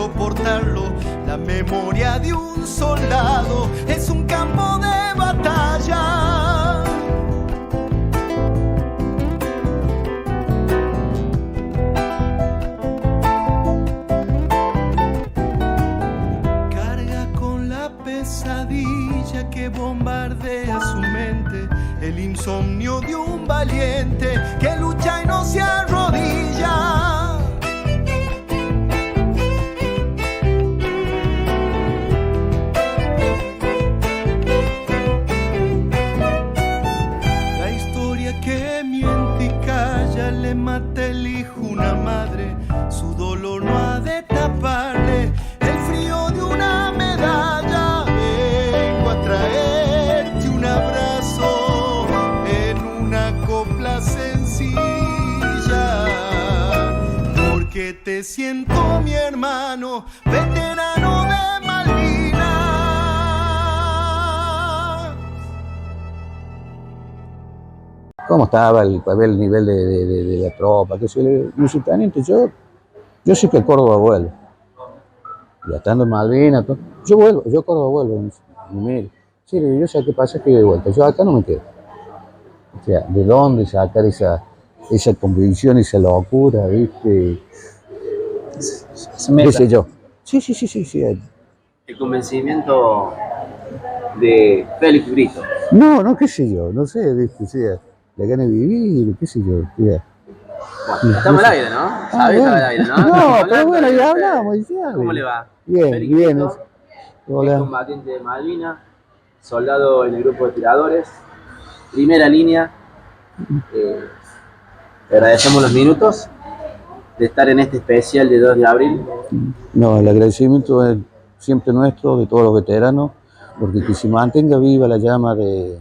soportarlo. La memoria de un soldado es un campo de batalla. Carga con la pesadilla que bombardea su mente, el insomnio de un valiente que lucha y no se arrodilla. La historia que miente y calla, le mata el hijo una madre, su dolor no ha de taparle el frío de una medalla. Vengo a traerte un abrazo en una copla sencilla, porque te siento mi hermano, veterano de Malvinas. ¿Cómo estaba el nivel de la tropa? Que soy mi subteniente, yo sé que Córdoba vuelve. Ya estando en Malvinas, yo vuelvo, yo Córdoba vuelvo. Mire, sí, yo sé qué pasa, que de vuelta. Yo acá no me quedo. O sea, ¿de dónde sacar esa convicción, esa locura, viste? ¿Qué sé yo? Sí. El convencimiento de Félix Brito. No, qué sé yo, no sé, viste, o sea, la gana de vivir, qué sé yo. Tía. Bueno, estamos al aire, ¿no? ¿Sabes? Bueno. Al aire, ¿no? No, pero bueno, ya hablamos. Ya, ¿Cómo le va? Bien, Félix bien. Brito, Hola. es combatiente de Malvinas, soldado en el grupo de tiradores, primera línea. Le agradecemos los minutos de estar en este especial de 2 de abril. No, el agradecimiento es siempre nuestro, de todos los veteranos, porque que se mantenga viva la llama de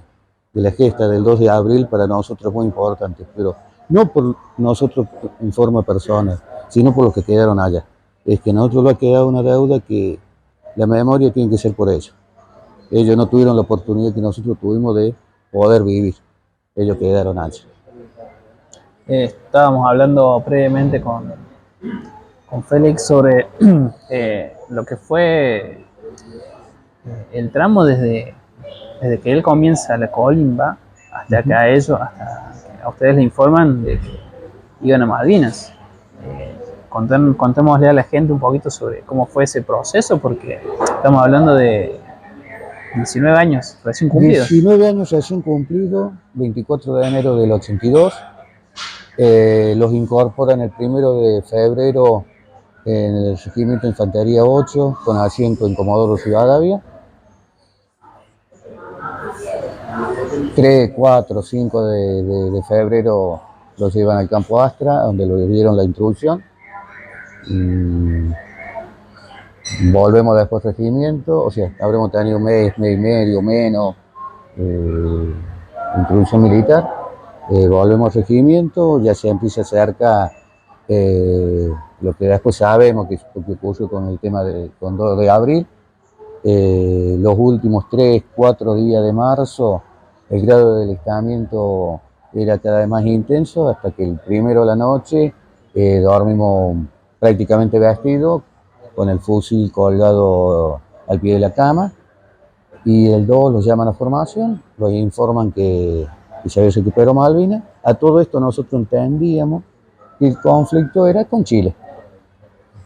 la gesta del 2 de abril para nosotros es muy importante, pero no por nosotros en forma personal, sino por los que quedaron allá. Es que a nosotros nos ha quedado una deuda que la memoria tiene que ser por ellos. Ellos no tuvieron la oportunidad que nosotros tuvimos de poder vivir. Ellos quedaron allá. Estábamos hablando previamente con Félix sobre lo que fue el tramo desde que él comienza la colimba hasta que a ellos, hasta que a ustedes le informan de que iban a Malvinas. Contémosle a la gente un poquito sobre cómo fue ese proceso, porque estamos hablando de 19 años recién cumplidos. 19 años recién cumplidos, 24 de enero del 82. Los incorporan el 1 de febrero en el Regimiento de Infantería 8, con asiento en Comodoro Rivadavia. 3, 4, 5 de febrero los llevan al campo Astra, donde lo dieron la instrucción. Volvemos después al regimiento, o sea, habremos tenido un mes y medio menos, introducción militar. Volvemos al regimiento, ya se empieza cerca lo que después sabemos que ocurrió con el tema con 2 de abril. Los últimos 3, 4 días de marzo, el grado de delictamiento era cada vez más intenso, hasta que el 1 de la noche dormimos prácticamente vestidos, con el fusil colgado al pie de la cama, y el 2 los llaman a formación, los informan que se había recuperado Malvinas. A todo esto nosotros entendíamos que el conflicto era con Chile.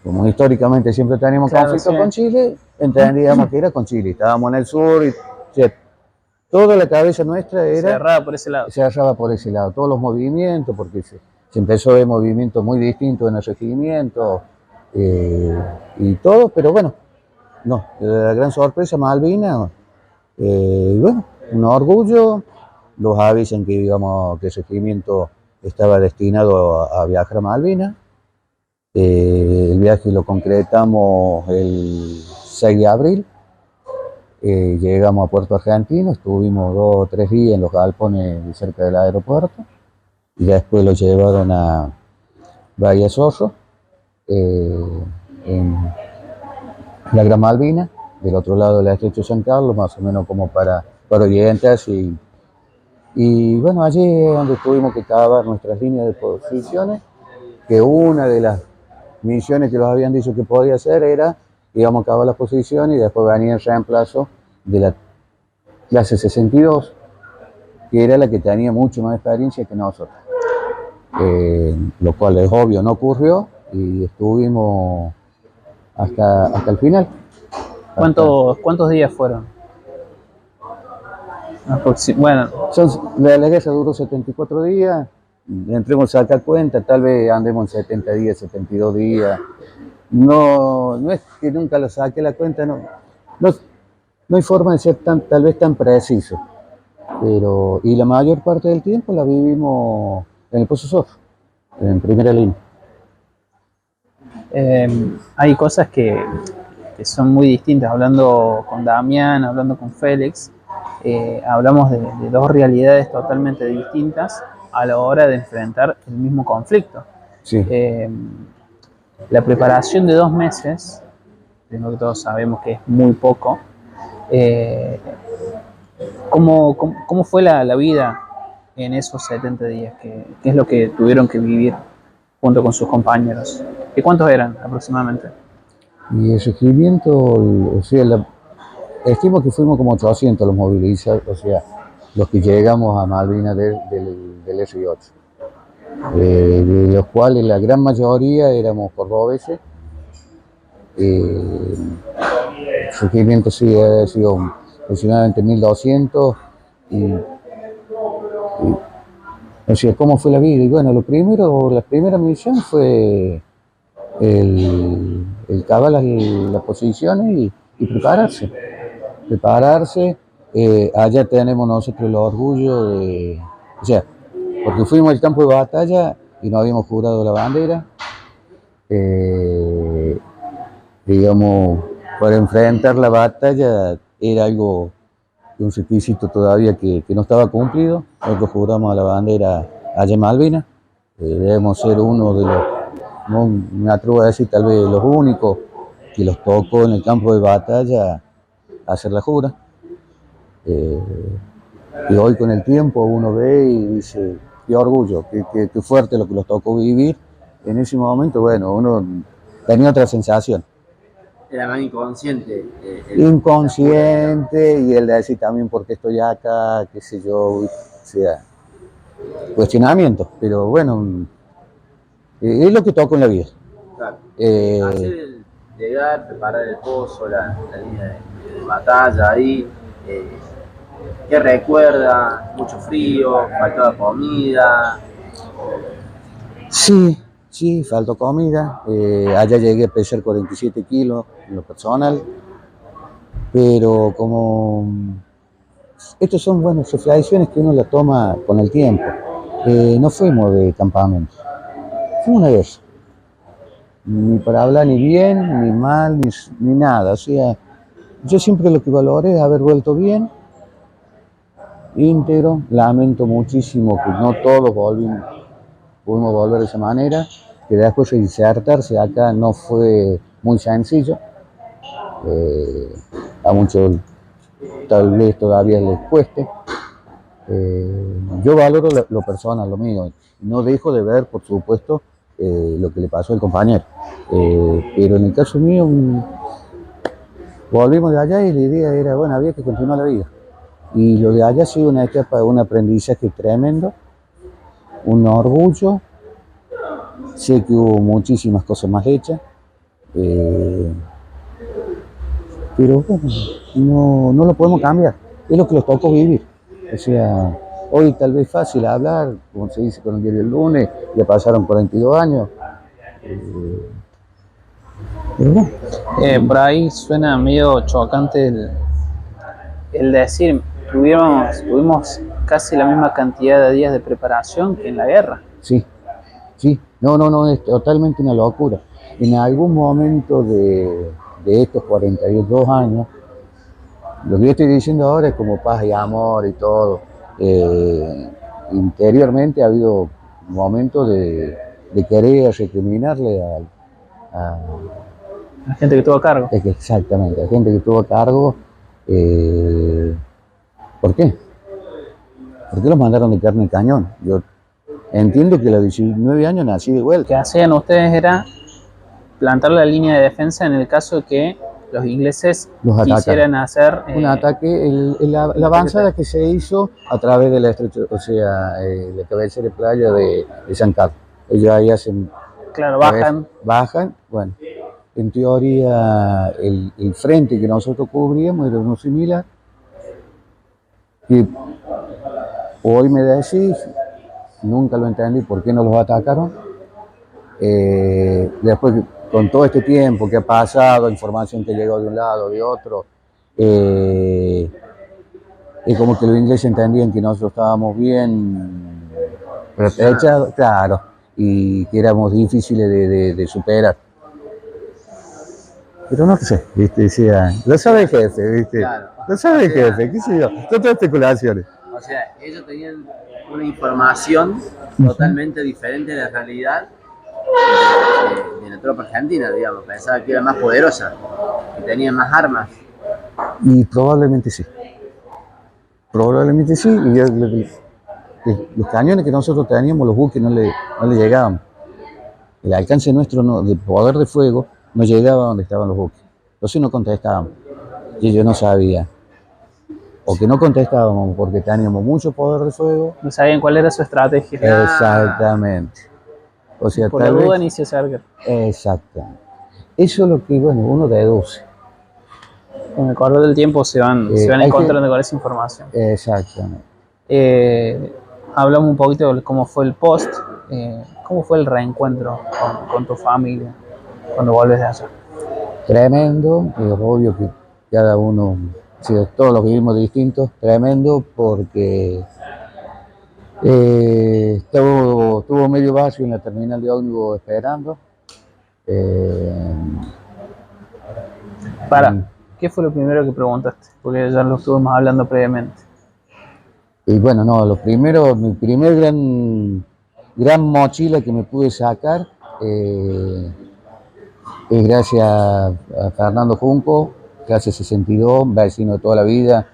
Como históricamente siempre teníamos conflicto con Chile, entendíamos que era con Chile. Estábamos en el sur y, o sea, toda la cabeza nuestra era... Cerrada por ese lado. Cerrada por ese lado. Todos los movimientos, porque se empezó a ver movimientos muy distintos en el regimiento y todo, pero bueno, no, la gran sorpresa, Malvinas, bueno, un orgullo. Los avisan que, digamos, que el regimiento estaba destinado a viajar a Malvinas. El viaje lo concretamos el 6 de abril. Llegamos a Puerto Argentino, estuvimos 2 o 3 días en los galpones cerca del aeropuerto, y después lo llevaron a Bahía Zorro, en la Gran Malvina, del otro lado del estrecho San Carlos, más o menos como para Orientas, y bueno, allí es donde tuvimos que cavar nuestras líneas de posiciones, que una de las misiones que los habían dicho que podía hacer era, íbamos a acabar la posición y después venía el reemplazo de la clase 62, que era la que tenía mucho más experiencia que nosotros. Lo cual es obvio, no ocurrió y estuvimos hasta el final. ¿Cuántos días fueron? Bueno, La guerra duró 74 días, entremos a sacar cuenta, tal vez andemos en 70 días, 72 días. No es que nunca lo saque la cuenta, no hay forma de ser tal vez tan preciso. Y la mayor parte del tiempo la vivimos en el Pozo Sof, en primera línea. hay cosas que son muy distintas. Hablando con Damián, hablando con Félix, hablamos de dos realidades totalmente distintas a la hora de enfrentar el mismo conflicto. Sí. La preparación de 2 meses, primero que todos sabemos que es muy poco. ¿Cómo fue la vida en esos 70 días? ¿Qué es lo que tuvieron que vivir junto con sus compañeros? ¿Y cuántos eran aproximadamente? Y el regimiento, o sea, estimo que fuimos como 800 los movilizados, o sea, los que llegamos a Malvinas del R8. De los cuales la gran mayoría éramos cordobeses. El regimiento sí ha sido aproximadamente 1200 o sea, ¿cómo fue la vida? Y bueno, la primera misión fue el cavar las posiciones y prepararse. Allá tenemos nosotros el orgullo de, o sea, porque fuimos al campo de batalla y no habíamos jurado la bandera, digamos, para enfrentar la batalla era algo, un requisito todavía que no estaba cumplido. Nosotros juramos a la bandera allá en Malvinas, debemos ser uno de los, no me atrevo a decir tal vez los únicos que los tocó en el campo de batalla hacer la jura. Y hoy con el tiempo uno ve y dice, qué orgullo, qué fuerte lo que los tocó vivir. En ese momento, bueno, uno tenía otra sensación. Era más inconsciente. Inconsciente, y el de decir también por qué estoy acá, qué sé yo, o sea, cuestionamiento, pero bueno, es lo que tocó en la vida. Claro. Hacer llegar, preparar el pozo, la línea de batalla ahí. ¿Qué recuerda? Mucho frío, faltaba comida. Sí, faltó comida. Allá llegué a pesar 47 kilos en lo personal, pero como estos son buenas reflexiones que uno las toma con el tiempo. No fuimos de campamento, fuimos una vez. Ni para hablar ni bien, ni mal, ni nada. O sea, yo siempre lo que valoré es haber vuelto bien, íntegro. Lamento muchísimo que no todos pudimos volver de esa manera, que después insertarse acá no fue muy sencillo. A muchos tal vez todavía les cueste. Yo valoro lo personal, lo mío. No dejo de ver, por supuesto, lo que le pasó al compañero. Pero en el caso mío, volvimos de allá y la idea era, bueno, había que continuar la vida. Y lo de allá ha sido una etapa, un aprendizaje tremendo, un orgullo. Sé que hubo muchísimas cosas más hechas, pero bueno, no lo podemos cambiar, es lo que nos tocó vivir. O sea, hoy tal vez fácil hablar, como se dice con el diario El Lunes, ya pasaron 42 años. Pero bueno. Por ahí suena medio chocante el decir, tuvimos casi la misma cantidad de días de preparación que en la guerra. Sí. No, es totalmente una locura. En algún momento de estos 42 años, lo que yo estoy diciendo ahora es como paz y amor y todo. Interiormente ha habido momentos de querer recriminarle a la gente que estuvo a cargo. Exactamente, la gente que estuvo a cargo. ¿Por qué? ¿Por qué los mandaron de carne y cañón? Yo entiendo que a los 19 años nací de vuelta. Lo que hacían ustedes era plantar la línea de defensa en el caso de que los ingleses Los atacan. quisieran hacer Un ataque, la avanzada que se hizo a través de la estrecha, o sea, la cabecera de playa de San Carlos. Ellos ahí hacen, claro, bajan, bueno, en teoría el frente que nosotros cubríamos era uno similar, que hoy me decís, nunca lo entendí por qué no los atacaron. Después, con todo este tiempo que ha pasado, información que llegó de un lado, de otro, es como que los ingleses entendían que nosotros estábamos bien protegidos, claro, y que éramos difíciles de superar. Pero no sé, ¿viste? Decía, lo sabe el jefe, ¿viste? Claro. Lo sabe el jefe, qué sé yo, son todas especulaciones. O sea, ellos tenían una información totalmente diferente de la realidad de la tropa argentina, digamos. Pensaba que era más poderosa, que tenía más armas. Y probablemente sí. Probablemente sí. Y los cañones que nosotros teníamos, los buques, no le llegaban. El alcance nuestro de poder de fuego no llegaba a donde estaban los buques. Entonces no contestábamos. Y ellos no sabían. O que no contestábamos porque teníamos mucho poder de fuego. No sabían cuál era su estrategia. Exactamente. O sea, Por la duda ni se acercan. Exactamente. Eso es lo que, bueno, uno deduce. Con el correr del tiempo se van encontrando con esa información. Exactamente. Hablamos un poquito de cómo fue el post. ¿Cómo fue el reencuentro con tu familia cuando vuelves de allá? Tremendo, es obvio que cada uno, todos los vivimos distintos, tremendo porque estuvo medio vacío en la terminal de ómnibus esperando. ¿Qué fue lo primero que preguntaste? Porque ya lo estuvimos hablando previamente. Y bueno, no, mi primer gran mochila que me pude sacar es gracias a Fernando Junco, clase 62, vecino de toda la vida,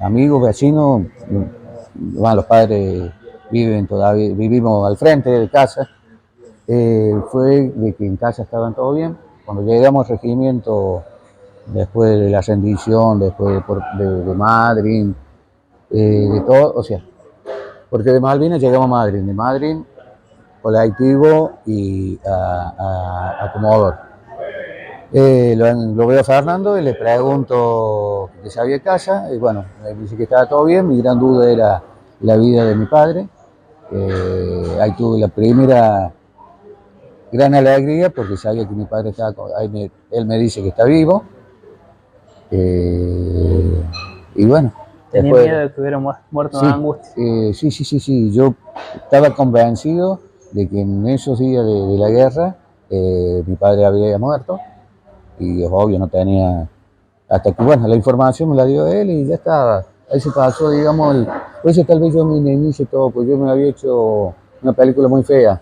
amigos, vecinos, bueno, los padres viven todavía, vivimos al frente de casa, fue de que en casa estaban todo bien. Cuando llegamos al regimiento, después de la rendición, después de Madryn, de todo, o sea, porque de Malvinas llegamos a Madryn, de Madryn colectivo y a Comodoro. Lo veo a Fernando y le pregunto que sabía casa, y bueno, me dice que estaba todo bien. Mi gran duda era la vida de mi padre. Ahí tuve la primera gran alegría porque sabía que mi padre estaba, él me dice que está vivo. Y bueno. ¿Tenía miedo de que hubiera muerto de angustia? Sí. Yo estaba convencido de que en esos días de la guerra mi padre había muerto. Y es obvio, no tenía. Hasta que, bueno, la información me la dio él y ya estaba. Ahí se pasó, digamos. Por eso tal vez yo me inicie todo, porque yo me había hecho una película muy fea.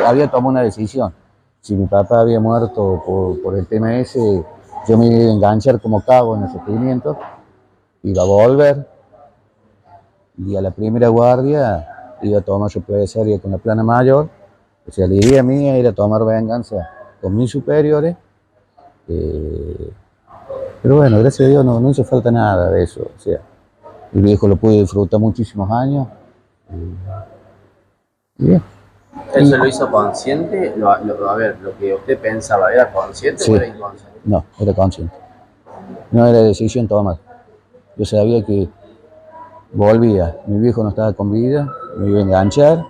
Había tomado una decisión. Si mi papá había muerto por el tema ese, yo me iba a enganchar como cabo en el sufrimiento, iba a volver y a la primera guardia iba a tomar represalia con la plana mayor. O sea, la idea mía era tomar venganza con mis superiores, pero bueno, gracias a Dios no hizo falta nada de eso. O sea, el viejo lo pude disfrutar muchísimos años. Y bien. ¿Eso lo hizo consciente? A ver, lo que usted pensaba, ¿era consciente o era inconsciente? No, era consciente. No era decisión tomada. Yo sabía que volvía, mi viejo no estaba con vida, me iba a enganchar,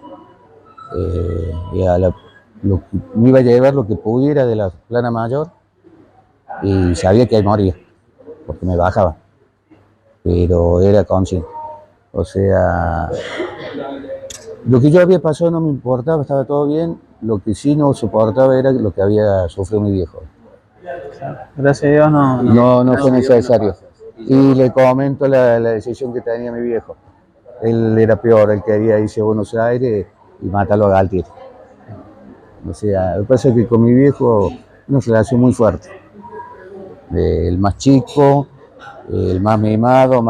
y me iba a llevar lo que pudiera de la plana mayor y sabía que ahí moría, porque me bajaba. Pero era consciente. O sea, lo que yo había pasado no me importaba, estaba todo bien. Lo que sí no soportaba era lo que había sufrido mi viejo. Gracias a Dios no fue necesario. Y le comento la decisión que tenía mi viejo. Él era peor, él quería irse a Buenos Aires y matarlo a Galtier. O sea, lo que pasa es que con mi viejo una relación muy fuerte. El más chico, el más mimado,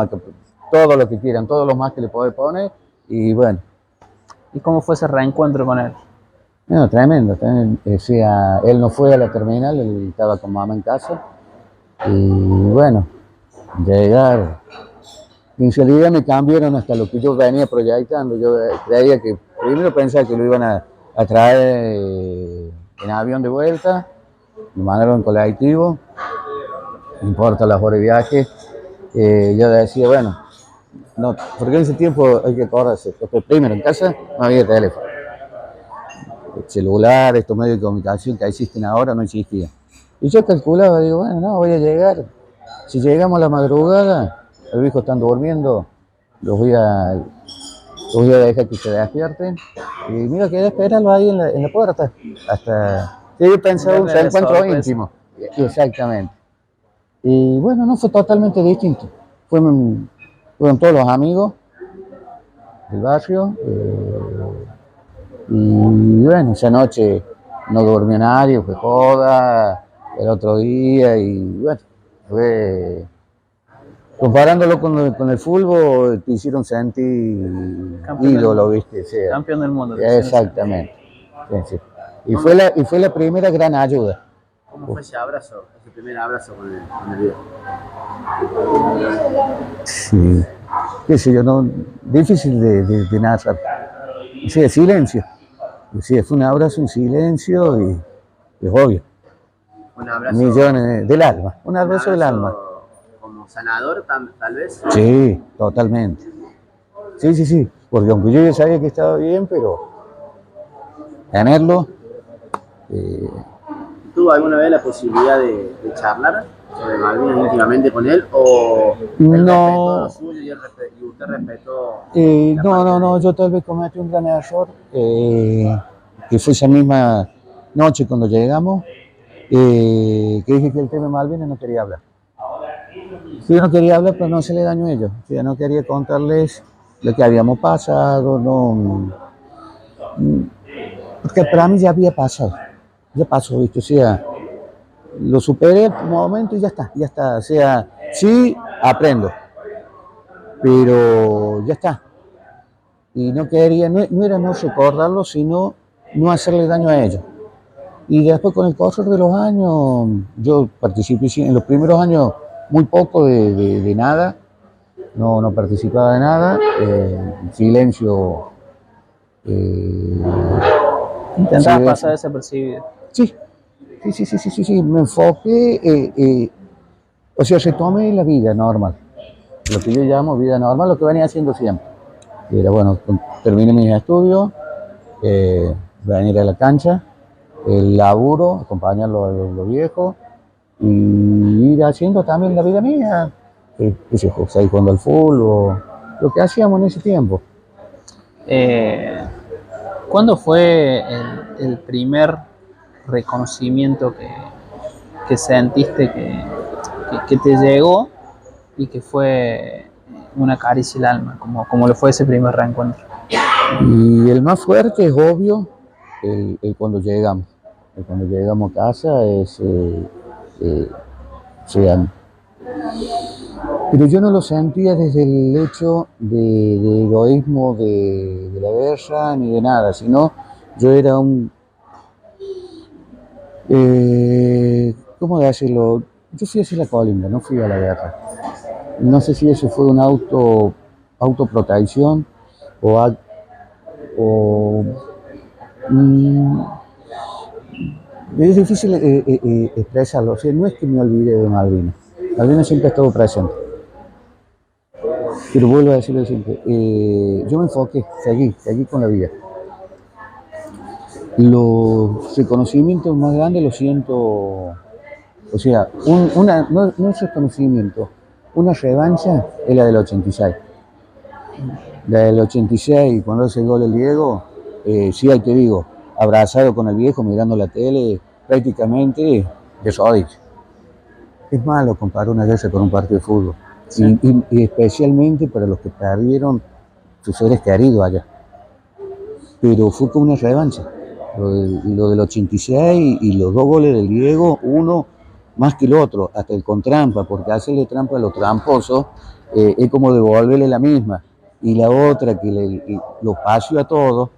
todo lo que quieran, todos los más que le podés poner. Y bueno. ¿Y cómo fue ese reencuentro con él? No, tremendo, tremendo. Decía, él no fue a la terminal, él estaba con mamá en casa. Y bueno, llegar. En realidad me cambiaron hasta lo que yo venía proyectando. Yo creía que, primero pensaba que lo iban a traer en avión de vuelta, lo mandaron en colectivo, no importa las horas de viaje. Yo decía, bueno, no, porque en ese tiempo hay que acordarse, porque primero en casa no había teléfono. El celular, estos medios de comunicación que existen ahora no existían. Y yo calculaba, digo, bueno, no, voy a llegar. Si llegamos a la madrugada, los hijos están durmiendo, los voy a dejar que se despierten. Y mira, quedé esperarlo ahí en la puerta. Hasta que yo pensaba un Darle la encuentro sorpresa. íntimo. Exactamente. Y bueno, no fue totalmente distinto. Fueron todos los amigos del barrio. Y bueno, esa noche no durmió nadie, fue joda, el otro día y bueno, fue... Comparándolo con el fútbol, te hicieron sentir Campeón del ídolo, mundo. ¿viste? O sea, Campeón del mundo. te hicieron exactamente. Sí, sí. Y fue la primera gran ayuda. ¿Cómo fue ese abrazo, ese primer abrazo con el viejo? Sí, qué sé yo, no, difícil de narrar. Sí, de silencio. Sí, fue un abrazo en silencio y es obvio. Un abrazo. Millones del alma, un Un abrazo del alma. como sanador, tal vez. Sí, totalmente. Sí, sí, sí, porque aunque yo ya sabía que estaba bien, pero tenerlo, ¿Tuvo alguna vez la posibilidad de charlar sobre Malvinas íntimamente con él? ¿O él respetó no, lo suyo y usted respetó? no, yo tal vez cometí un gran error, que fue esa misma noche cuando llegamos, que dije que el tema de Malvinas no quería hablar. Sí, yo no quería hablar, pero no hacerle daño a ellos. Yo no quería contarles lo que habíamos pasado, no, porque para mí ya había pasado, ya pasó, ¿viste? O sea, lo superé en un momento y ya está. O sea, sí, aprendo, pero ya está. Y no quería, no era no recordarlo, sino no hacerle daño a ellos. Y después con el correr de los años, yo participé en los primeros años muy poco de nada, no participaba de nada, en silencio. Intentaba Sí, pasar desapercibido. Sí, sí, me enfoqué, o sea, retomé la vida normal, lo que yo llamo vida normal, lo que venía haciendo siempre. Y era bueno, terminé mis estudios, venir a la cancha, el laburo, acompañar a los viejos y ir haciendo también la vida mía, seguir jugando al fútbol, lo que hacíamos en ese tiempo. ¿Cuándo fue el primer reconocimiento que sentiste que te llegó y que fue una caricia al alma, como lo fue ese primer reencuentro? Y el más fuerte es obvio, el cuando llegamos. El cuando llegamos a casa es, sea, pero yo no lo sentía desde el hecho de egoísmo de la guerra ni de nada, sino yo era ¿cómo decirlo? Yo fui a hacer la colimba, no fui a la guerra. No sé si eso fue una autoprotección o es difícil expresarlo. O sea, no es que me olvide de Malvinas. Malvinas siempre ha estado presente. Pero vuelvo a decirlo siempre. Yo me enfoqué, seguí con la vida. Los reconocimientos más grandes los siento, o sea, no es reconocimiento, una revancha es la del 86. La del 86, cuando hace el gol el Diego, sí, ahí te digo, abrazado con el viejo, mirando la tele, prácticamente de rodillas. Es malo comparar una guerra con un partido de fútbol, sí. y especialmente para los que perdieron sus seres queridos allá. Pero fue como una revancha. Lo del 86 y los dos goles del Diego, uno más que el otro, hasta el con trampa, porque hacerle trampa a los tramposos es como devolverle la misma. Y la otra que lo paseó a todos,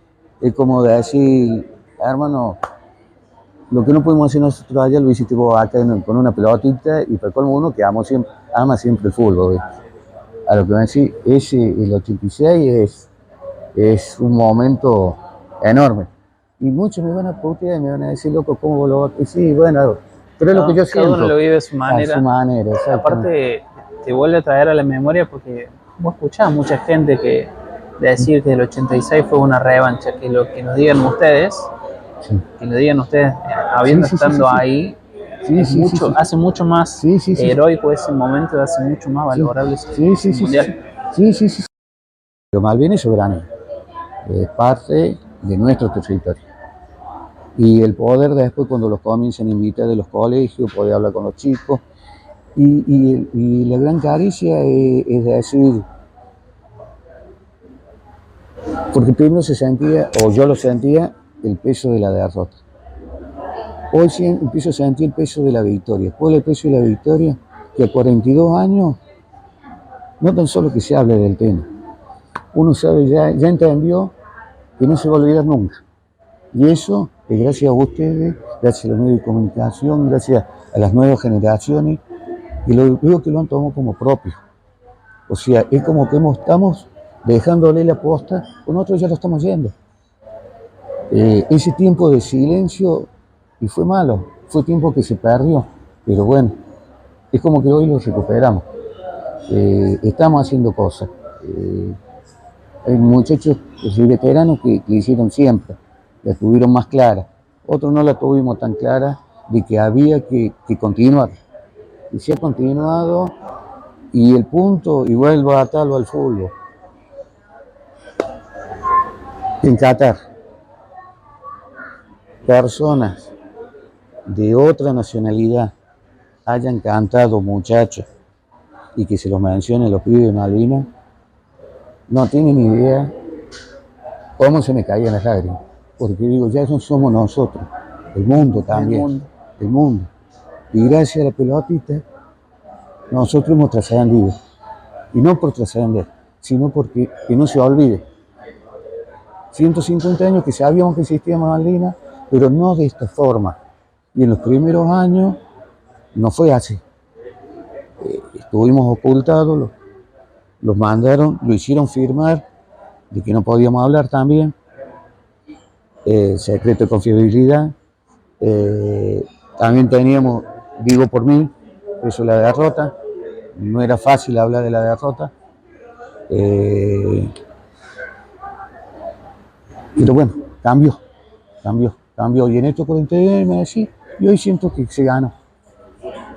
es como decir, hermano, lo que no pudimos hacer nosotros allá lo hiciste vos acá con una pelotita, y por colmo uno que ama siempre el fútbol, ¿ves? A lo que van a decir, el 86 es un momento enorme. Y muchos me van a putear y me van a decir, loco, ¿cómo vos lo vas a decir? Sí, bueno, pero es lo que yo siento. Cada uno lo vive de su manera. A su manera, aparte, te vuelve a traer a la memoria porque vos escuchás a mucha gente que decir que el 86 fue una revancha, que lo que nos digan ustedes, sí. Que lo digan ustedes habiendo estando ahí, hace mucho más heroico ese momento, hace mucho más valorable ese mundial. Sí. Pero Malvinas es soberanía, es parte de nuestro territorio. Y el poder después, cuando los comienzan a invitar de los colegios, poder hablar con los chicos. Y la gran caricia es decir, porque primero se sentía, o yo lo sentía, el peso de la derrota. Hoy sí empiezo a sentir el peso de la victoria. ¿Cuál es el peso de la victoria? Que a 42 años, no tan solo que se hable del tema, uno sabe, ya entendió que no se va a olvidar nunca. Y eso es gracias a ustedes, gracias a los medios de comunicación, gracias a las nuevas generaciones, y lo digo que lo han tomado como propio. O sea, es como que estamos dejándole la posta, con nosotros ya lo estamos yendo. Ese tiempo de silencio, y fue malo, fue tiempo que se perdió, pero bueno, es como que hoy lo recuperamos. Estamos haciendo cosas. Hay muchachos veteranos que hicieron siempre, la tuvieron más clara. Otros no la tuvimos tan clara, de que había que continuar. Y se ha continuado, y el punto, y vuelvo a atarlo al fútbol. En Qatar, personas de otra nacionalidad hayan cantado muchachos, y que se los mencionen los pibes de Malvinas, no tienen ni idea cómo se me caían las lágrimas. Porque digo, ya no somos nosotros, el mundo también, el mundo. Y gracias a la pelotita, nosotros hemos trascendido. Y no por trascender, sino porque que no se olvide. 150 años que sabíamos que existía Malvinas, pero no de esta forma. Y en los primeros años no fue así. Estuvimos ocultados, los mandaron, lo hicieron firmar, de que no podíamos hablar también, secreto de confiabilidad. También teníamos, digo por mí, eso, la derrota. No era fácil hablar de la derrota. Pero bueno, cambió. Y en estos 42 me decía, y hoy siento que se ganó,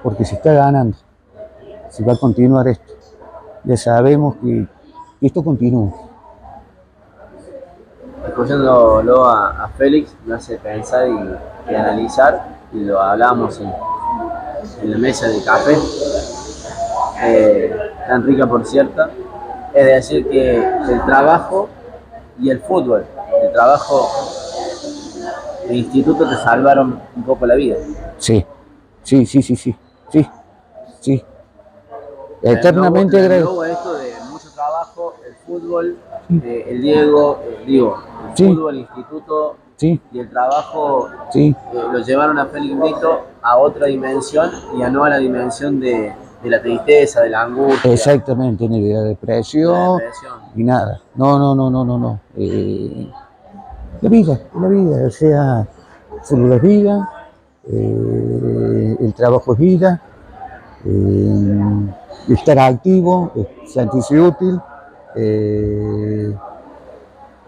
porque se está ganando. Se va a continuar esto. Ya sabemos que esto continúa. Escuchándolo a Félix, me hace pensar y analizar, y lo hablábamos en la mesa de café, tan rica por cierto, es decir que el trabajo y el fútbol, el trabajo e instituto te salvaron un poco la vida. Sí. Eternamente agradecido. Luego esto de mucho trabajo, el fútbol, el Diego, el fútbol, el instituto y el trabajo lo llevaron a Félix Brito a otra dimensión, y a no a la dimensión de la tristeza, de la angustia. Exactamente, ni de la depresión, ni nada. No. La vida, o sea, fútbol es vida, el trabajo es vida, estar activo, sentirse útil,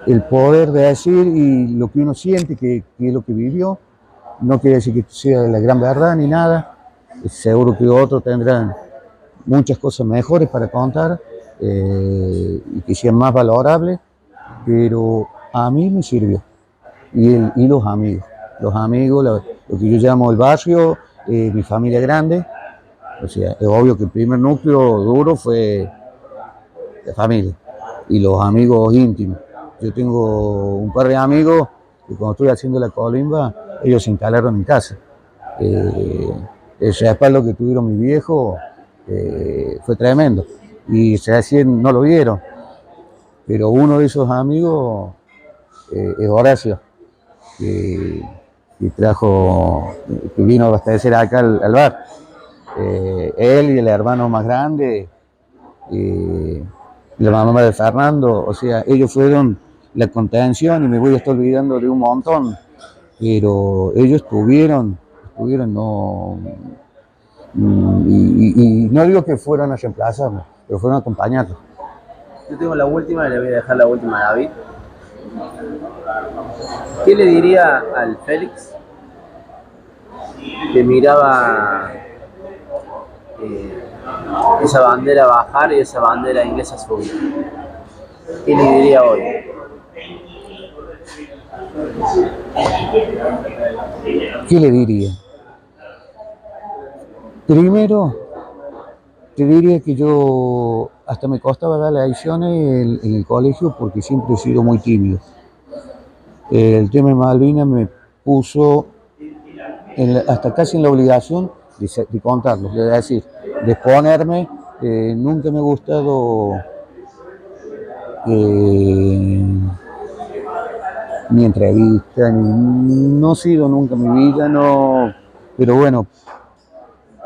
el poder de decir y lo que uno siente que es lo que vivió. No quiere decir que sea la gran verdad ni nada, seguro que otros tendrán muchas cosas mejores para contar, y que sean más valorables, pero a mí me sirvió. Y los amigos, lo que yo llamo el barrio, mi familia grande. O sea, es obvio que el primer núcleo duro fue la familia y los amigos íntimos. Yo tengo un par de amigos que cuando estoy haciendo la colimba, ellos se instalaron en casa. El respaldo que tuvieron mis viejos fue tremendo. Y recién no lo vieron. Pero uno de esos amigos es Horacio. que trajo, que vino a abastecer acá al bar. Él y el hermano más grande, la mamá de Fernando, o sea, ellos fueron la contención y me voy a estar olvidando de un montón, pero ellos estuvieron no, y no digo que fueran a reemplazarlo, pero fueron a acompañarlo. Yo tengo la última y le voy a dejar la última a David. ¿Qué le diría al Félix que miraba esa bandera bajar y esa bandera inglesa subir? ¿Qué le diría hoy? ¿Qué le diría? Primero, te diría que yo hasta me costaba dar lecciones en el colegio porque siempre he sido muy tímido. El tema de Malvinas me puso hasta casi en la obligación de contarlo, de decir, de exponerme. Nunca me ha gustado ni entrevista, no ha sido nunca mi vida, no, pero bueno,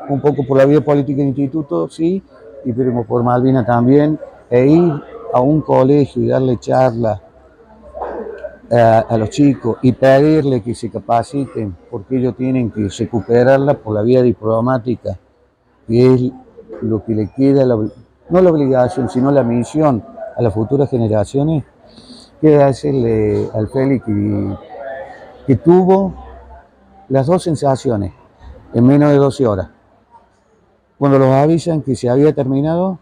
un poco por la vida política del instituto, sí, y pero por Malvinas también, e ir a un colegio y darle charlas a los chicos y pedirle que se capaciten, porque ellos tienen que recuperarla por la vía diplomática, que es lo que le queda, no la obligación, sino la misión a las futuras generaciones, que hacerle al Félix que tuvo las dos sensaciones en menos de 12 horas. Cuando los avisan que se había terminado,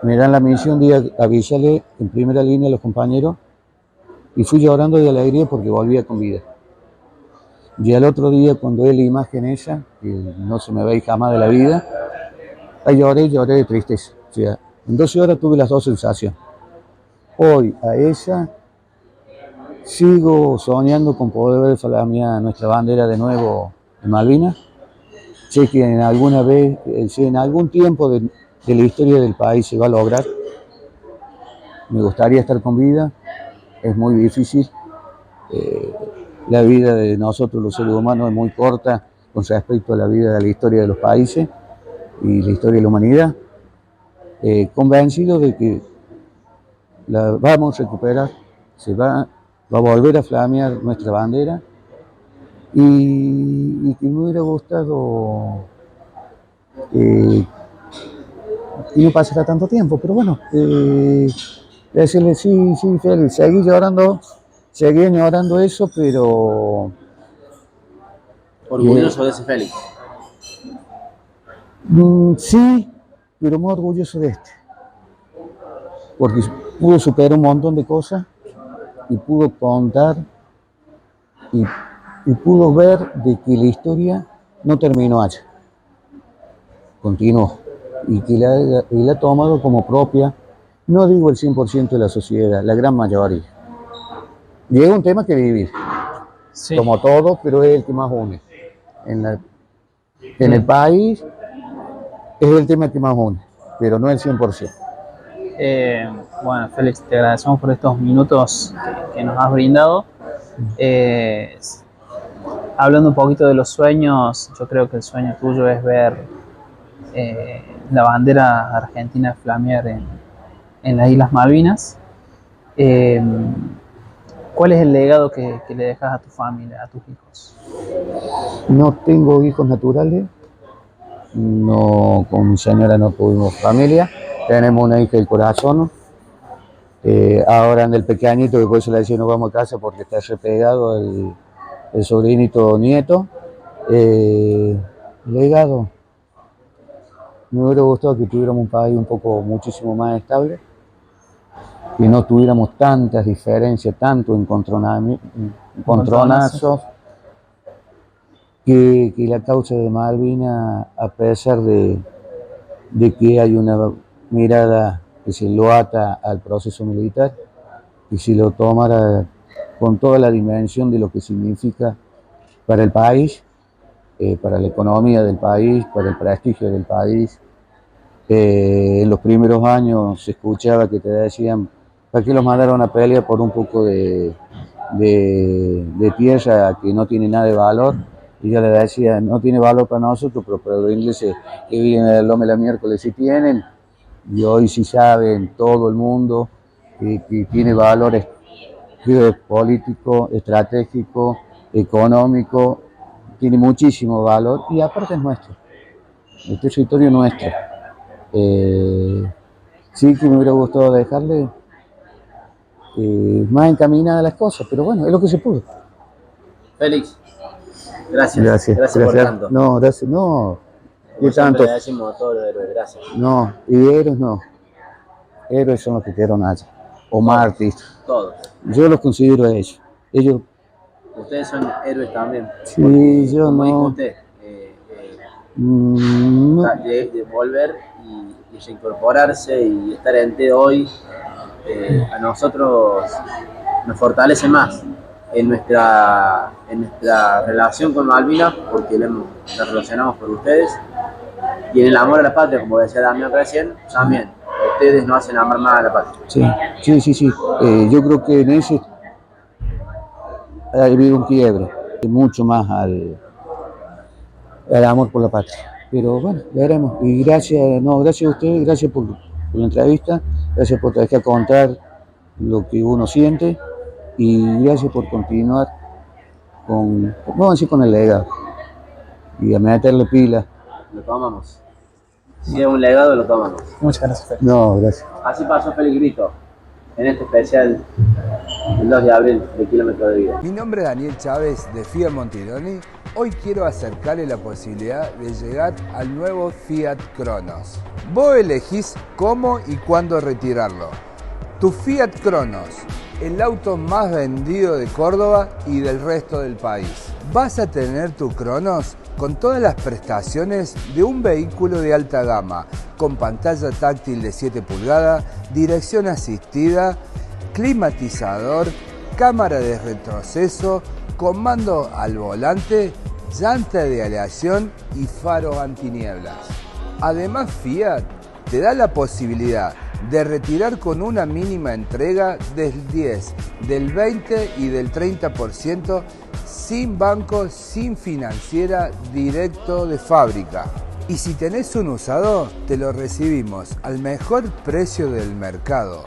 me dan la misión de avisarle en primera línea a los compañeros y fui llorando de alegría porque volvía con vida. Y al otro día, cuando vi la imagen esa, que no se me ve jamás de la vida, ahí lloré de tristeza. O sea, en 12 horas tuve las dos sensaciones. Hoy, a ella, sigo soñando con poder ver flamear nuestra bandera de nuevo en Malvinas. Sé que en alguna vez, en algún tiempo de la historia del país se va a lograr. Me gustaría estar con vida, es muy difícil. La vida de nosotros los seres humanos es muy corta con respecto a la vida de la historia de los países y la historia de la humanidad. Convencido de que la vamos a recuperar, va a volver a flamear nuestra bandera y que me hubiera gustado que no pasara tanto tiempo, pero bueno, decirle sí, Félix, seguí llorando eso, pero... Orgulloso de ese Félix. Sí, pero muy orgulloso de este, porque pudo superar un montón de cosas y pudo contar y pudo ver de que la historia no terminó allá, continuó, y que la ha tomado como propia, no digo el 100% de la sociedad, la gran mayoría. Y es un tema que vivir, sí, como todo, pero es el que más une. En el país es el tema que más une, pero no el 100%. Bueno, Félix, te agradecemos por estos minutos que nos has brindado. Hablando un poquito de los sueños, yo creo que el sueño tuyo es ver la bandera argentina flamear en las Islas Malvinas. ¿Cuál es el legado que le dejas a tu familia, a tus hijos? No tengo hijos naturales, no, con mi señora no tuvimos familia, tenemos una hija del corazón, ahora anda el pequeñito, que por eso le decía no vamos a casa porque está repegado el sobrinito nieto. Legado, me hubiera gustado que tuviéramos un país muchísimo más estable, que no tuviéramos tantas diferencias, tanto encontronazos, que la causa de Malvinas, a pesar de que hay una mirada que se lo ata al proceso militar, y si lo tomara con toda la dimensión de lo que significa para el país, para la economía del país, para el prestigio del país. En los primeros años se escuchaba que te decían, ¿para qué los mandaron a pelear por un poco de de tierra que no tiene nada de valor. Y yo le decía, no tiene valor para nosotros, pero para los ingleses que viven el Lome la miércoles sí tienen. Y hoy sí saben todo el mundo que tiene valores geopolítico, estratégico, económico, tiene muchísimo valor y aparte es nuestro, el territorio nuestro. Sí que me hubiera gustado dejarle más encaminadas las cosas, pero bueno, es lo que se pudo. Félix, gracias por tanto. No, gracias, no. Como tanto le decimos a todos los héroes, gracias. No, y héroes no. Héroes son los que quedaron allá, o mártires. Todos. Yo los considero a ellos. Ustedes son héroes también. Sí, yo como no. Dijo usted, No. de volver y reincorporarse y estar ente hoy, a nosotros nos fortalece más en nuestra relación con Malvinas, porque la relacionamos por ustedes, y en el amor a la patria, como decía Damián recién, también. Ustedes nos hacen amar más a la patria. Sí. Yo creo que en ese ha habido un quiebre, mucho más al amor por la patria. Pero bueno, veremos. Y gracias a ustedes, gracias por la entrevista, gracias por dejar contar lo que uno siente y gracias por continuar con el legado y a meterle pila. Lo tomamos. Si es un legado, lo tomamos. Muchas gracias, Félix. No, gracias. Así pasó Félix Brito en este especial el 2 de abril de Kilómetro de Vida. Mi nombre es Daniel Chávez de Fiat Montironi. Hoy quiero acercarle la posibilidad de llegar al nuevo Fiat Cronos. Vos elegís cómo y cuándo retirarlo. Tu Fiat Cronos, el auto más vendido de Córdoba y del resto del país. Vas a tener tu Cronos con todas las prestaciones de un vehículo de alta gama, con pantalla táctil de 7 pulgadas, dirección asistida, climatizador, cámara de retroceso, comando al volante, llanta de aleación y faros antinieblas. Además, Fiat te da la posibilidad de retirar con una mínima entrega del 10, del 20 y del 30%, sin banco, sin financiera, directo de fábrica. Y si tenés un usado, te lo recibimos al mejor precio del mercado.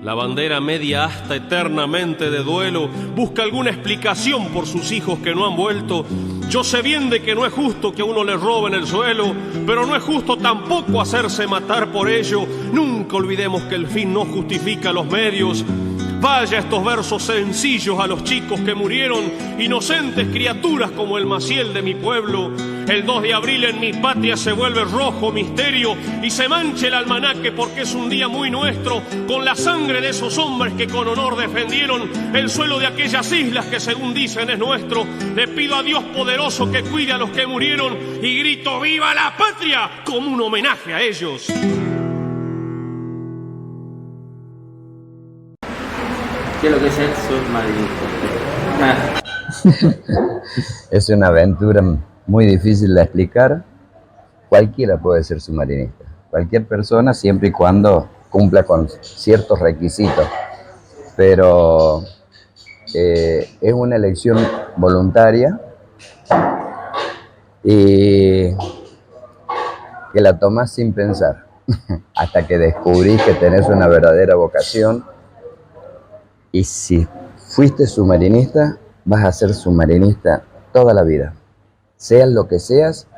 La bandera media asta eternamente de duelo busca alguna explicación por sus hijos que no han vuelto. Yo sé bien de que no es justo que a uno le roben el suelo, pero no es justo tampoco hacerse matar por ello. Nunca olvidemos que el fin no justifica los medios. Vaya estos versos sencillos a los chicos que murieron, inocentes criaturas como el Maciel de mi pueblo. El 2 de abril en mi patria se vuelve rojo misterio y se mancha el almanaque porque es un día muy nuestro, con la sangre de esos hombres que con honor defendieron el suelo de aquellas islas que según dicen es nuestro. Le pido a Dios poderoso que cuide a los que murieron y grito ¡viva la patria! Como un homenaje a ellos. ¿Qué es lo que es el submarinista? Es una aventura muy difícil de explicar, cualquiera puede ser submarinista. Cualquier persona, siempre y cuando cumpla con ciertos requisitos. Pero es una elección voluntaria y que la tomás sin pensar, hasta que descubrís que tenés una verdadera vocación. Y si fuiste submarinista, vas a ser submarinista toda la vida. Seas lo que seas,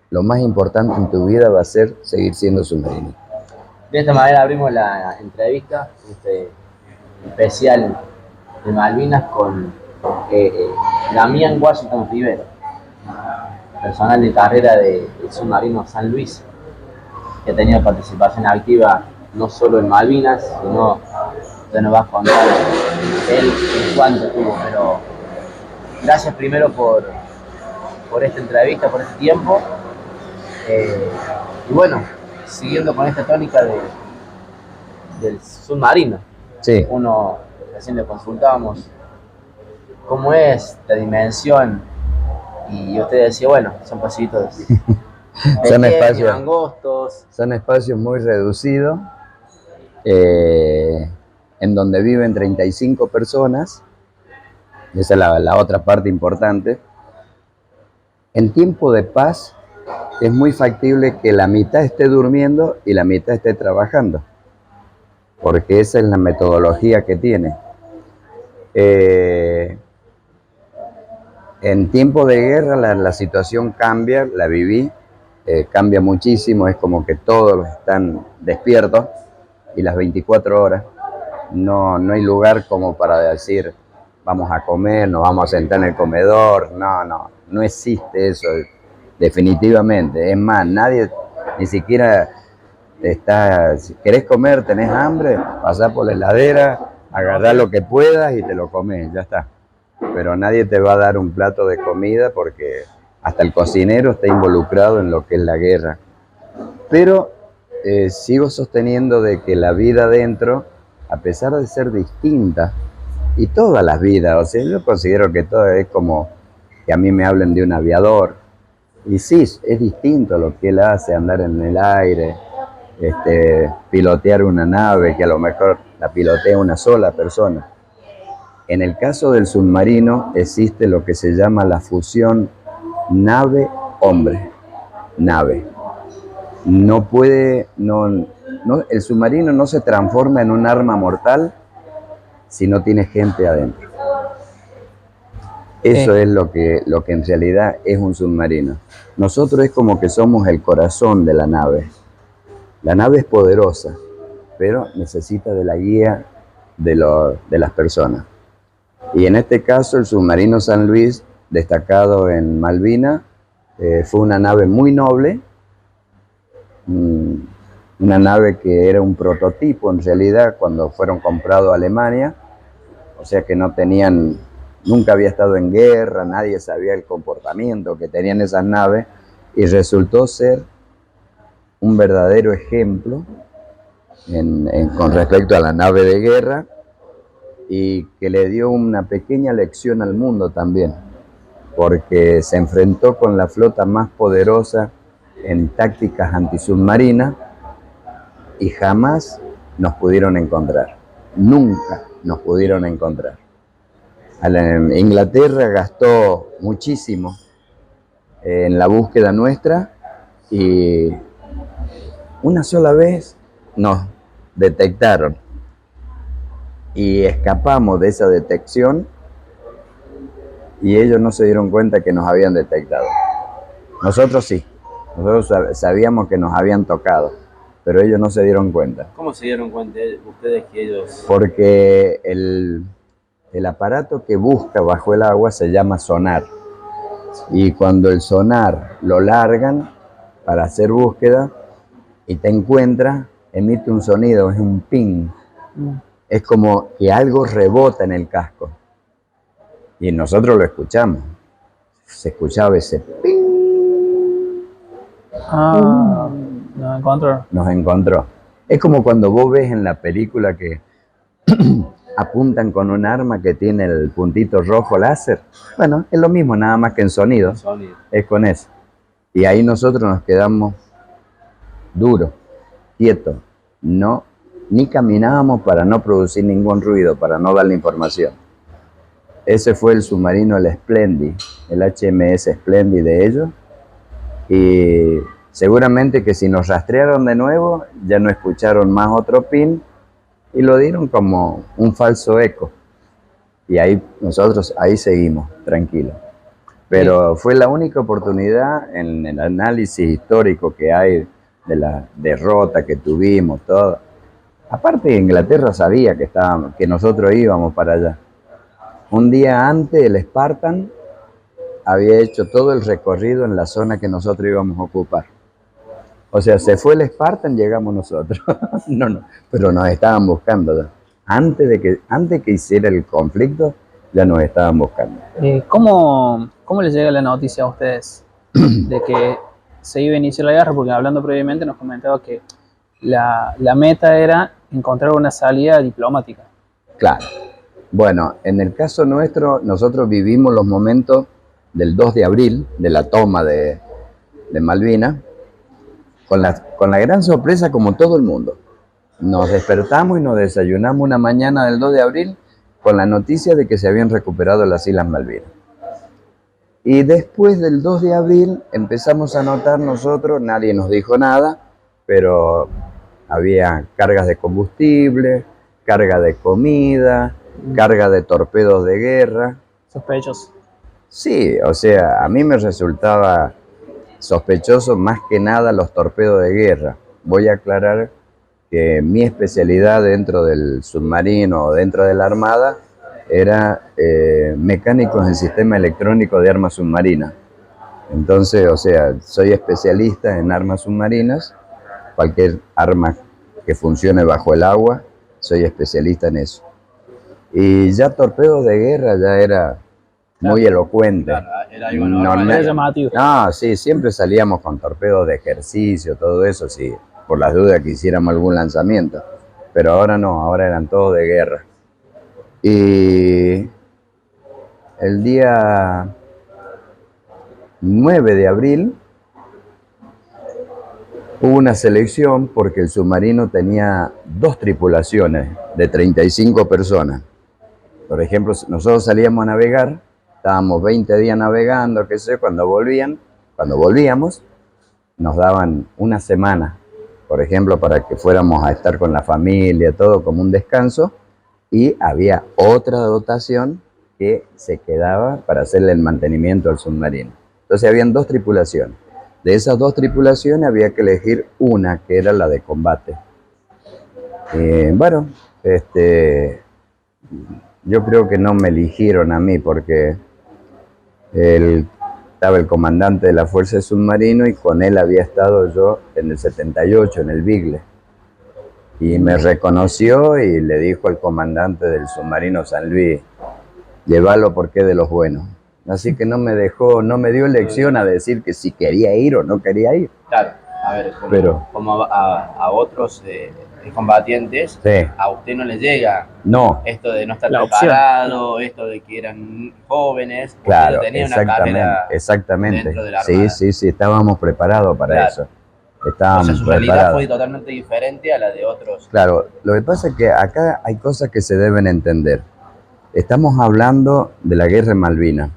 lo más importante en tu vida va a ser seguir siendo submarinista. De esta manera abrimos la entrevista especial de Malvinas con Damián Washington Rivero, personal de carrera del submarino San Luis, que ha tenido participación activa no solo en Malvinas, sino ya nos va a contar él en cuánto tuvo. Pero gracias primero por esta entrevista, por este tiempo. Y bueno, siguiendo con esta tónica del submarino, Sí. uno recién le consultábamos cómo es la dimensión y usted decía, bueno, son pasitos Son espacios, angostos. son espacios muy reducidos, en donde viven 35 personas. Esa es la otra parte importante. En tiempo de paz es muy factible que la mitad esté durmiendo y la mitad esté trabajando, porque esa es la metodología que tiene. En tiempo de guerra la situación cambia, la viví, cambia muchísimo, es como que todos están despiertos y las 24 horas. No hay lugar como para decir, vamos a comer, nos vamos a sentar en el comedor. No existe eso, definitivamente. Es más, nadie, ni siquiera está, si querés comer, tenés hambre, pasás por la heladera, agarrás lo que puedas y te lo comes, ya está. Pero nadie te va a dar un plato de comida porque hasta el cocinero está involucrado en lo que es la guerra. Pero sigo sosteniendo de que la vida adentro, a pesar de ser distinta, y todas las vidas, o sea, yo considero que todo es como que a mí me hablen de un aviador, y sí, es distinto lo que él hace, andar en el aire, pilotear una nave, que a lo mejor la pilotea una sola persona. En el caso del submarino existe lo que se llama la fusión nave-hombre. Nave. No puede, el submarino no se transforma en un arma mortal si no tiene gente adentro. Eso es lo que en realidad es un submarino. Nosotros es como que somos el corazón de la nave. La nave es poderosa, pero necesita de la guía de las personas. Y en este caso el submarino San Luis, destacado en Malvinas, fue una nave muy noble, una nave que era un prototipo en realidad cuando fueron comprados a Alemania, o sea que no tenían, nunca había estado en guerra, nadie sabía el comportamiento que tenían esas naves, y resultó ser un verdadero ejemplo con respecto a la nave de guerra, y que le dio una pequeña lección al mundo también, porque se enfrentó con la flota más poderosa en tácticas antisubmarinas y jamás nos pudieron encontrar, nunca nos pudieron encontrar. Inglaterra gastó muchísimo en la búsqueda nuestra y una sola vez nos detectaron y escapamos de esa detección y ellos no se dieron cuenta que nos habían detectado. Nosotros sí, nosotros sabíamos que nos habían tocado, pero ellos no se dieron cuenta. ¿Cómo se dieron cuenta ustedes que ellos...? Porque el aparato que busca bajo el agua se llama sonar, y cuando el sonar lo largan para hacer búsqueda y te encuentra, emite un sonido, es un ping. Es como que algo rebota en el casco. Y nosotros lo escuchamos. Se escuchaba ese ping. Nos encontró. Nos encontró. Es como cuando vos ves en la película que apuntan con un arma que tiene el puntito rojo láser. Bueno, es lo mismo, nada más que en sonido. Es con eso. Y ahí nosotros nos quedamos duros, quietos, no, ni caminábamos para no producir ningún ruido, para no dar la información. Ese fue el submarino, el Splendid, el HMS Splendid de ellos. Y seguramente que si nos rastrearon de nuevo, ya no escucharon más otro pin y lo dieron como un falso eco. Y ahí nosotros ahí seguimos, tranquilos. Pero fue la única oportunidad en el análisis histórico que hay de la derrota que tuvimos, todo. Aparte, Inglaterra sabía que nosotros íbamos para allá. Un día antes, el Spartan había hecho todo el recorrido en la zona que nosotros íbamos a ocupar. O sea, se fue el Spartan, llegamos nosotros. No, pero nos estaban buscando ya. Antes que hiciera el conflicto, ya nos estaban buscando. ¿Cómo les llega la noticia a ustedes de que se iba a iniciar la guerra? Porque hablando previamente nos comentaba que la meta era encontrar una salida diplomática. Claro. Bueno, en el caso nuestro, nosotros vivimos los momentos del 2 de abril, de la toma de Malvinas, con la gran sorpresa como todo el mundo. Nos despertamos y nos desayunamos una mañana del 2 de abril con la noticia de que se habían recuperado las Islas Malvinas. Y después del 2 de abril empezamos a notar nosotros, nadie nos dijo nada, pero había cargas de combustible, carga de comida, carga de torpedos de guerra. Sospechosos. Sí, o sea, a mí me resultaba sospechoso más que nada los torpedos de guerra. Voy a aclarar que mi especialidad dentro del submarino o dentro de la Armada era mecánicos en sistema electrónico de armas submarinas. Entonces, o sea, soy especialista en armas submarinas, cualquier arma que funcione bajo el agua, soy especialista en eso. Y ya torpedos de guerra ya era muy elocuente. Claro, era algo normal. Era llamativo. No, sí, siempre salíamos con torpedos de ejercicio, todo eso, sí, por las dudas que hiciéramos algún lanzamiento. Pero ahora no, ahora eran todos de guerra. Y el día 9 de abril hubo una selección porque el submarino tenía 2 tripulaciones de 35 personas. Por ejemplo, nosotros salíamos a navegar, estábamos 20 días navegando, qué sé, cuando volvíamos, nos daban una semana, por ejemplo, para que fuéramos a estar con la familia, todo como un descanso, y había otra dotación que se quedaba para hacerle el mantenimiento al submarino. Entonces habían 2 tripulaciones. De esas 2 tripulaciones había que elegir una, que era la de combate. Bueno, yo creo que no me eligieron a mí porque estaba el comandante de la Fuerza de Submarino y con él había estado yo en el 78, en el Beagle. Y me reconoció y le dijo al comandante del submarino San Luis, llévalo porque es de los buenos. Así que no me dio elección a decir que si quería ir o no quería ir. Claro, a ver, como a otros combatientes, Sí. a usted no le llega No, esto de no estar La preparado, esto de que eran jóvenes, claro, usted tenía una carrera exactamente. dentro de la Armada. Sí, estábamos preparados para Claro. eso. O Estábamos sea, su realidad preparados. fue totalmente diferente a la de otros. Claro, lo que pasa es que acá hay cosas que se deben entender. Estamos hablando de la guerra en Malvinas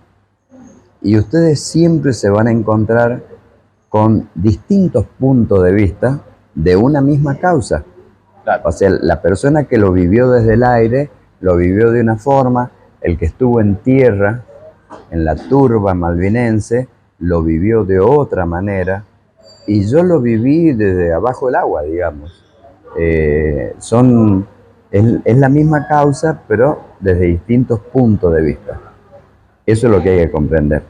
y ustedes siempre se van a encontrar con distintos puntos de vista de una misma causa. Claro. O sea, la persona que lo vivió desde el aire, lo vivió de una forma, el que estuvo en tierra, en la turba malvinense, lo vivió de otra manera, y yo lo viví desde abajo del agua, digamos. Es la misma causa, pero desde distintos puntos de vista. Eso es lo que hay que comprender.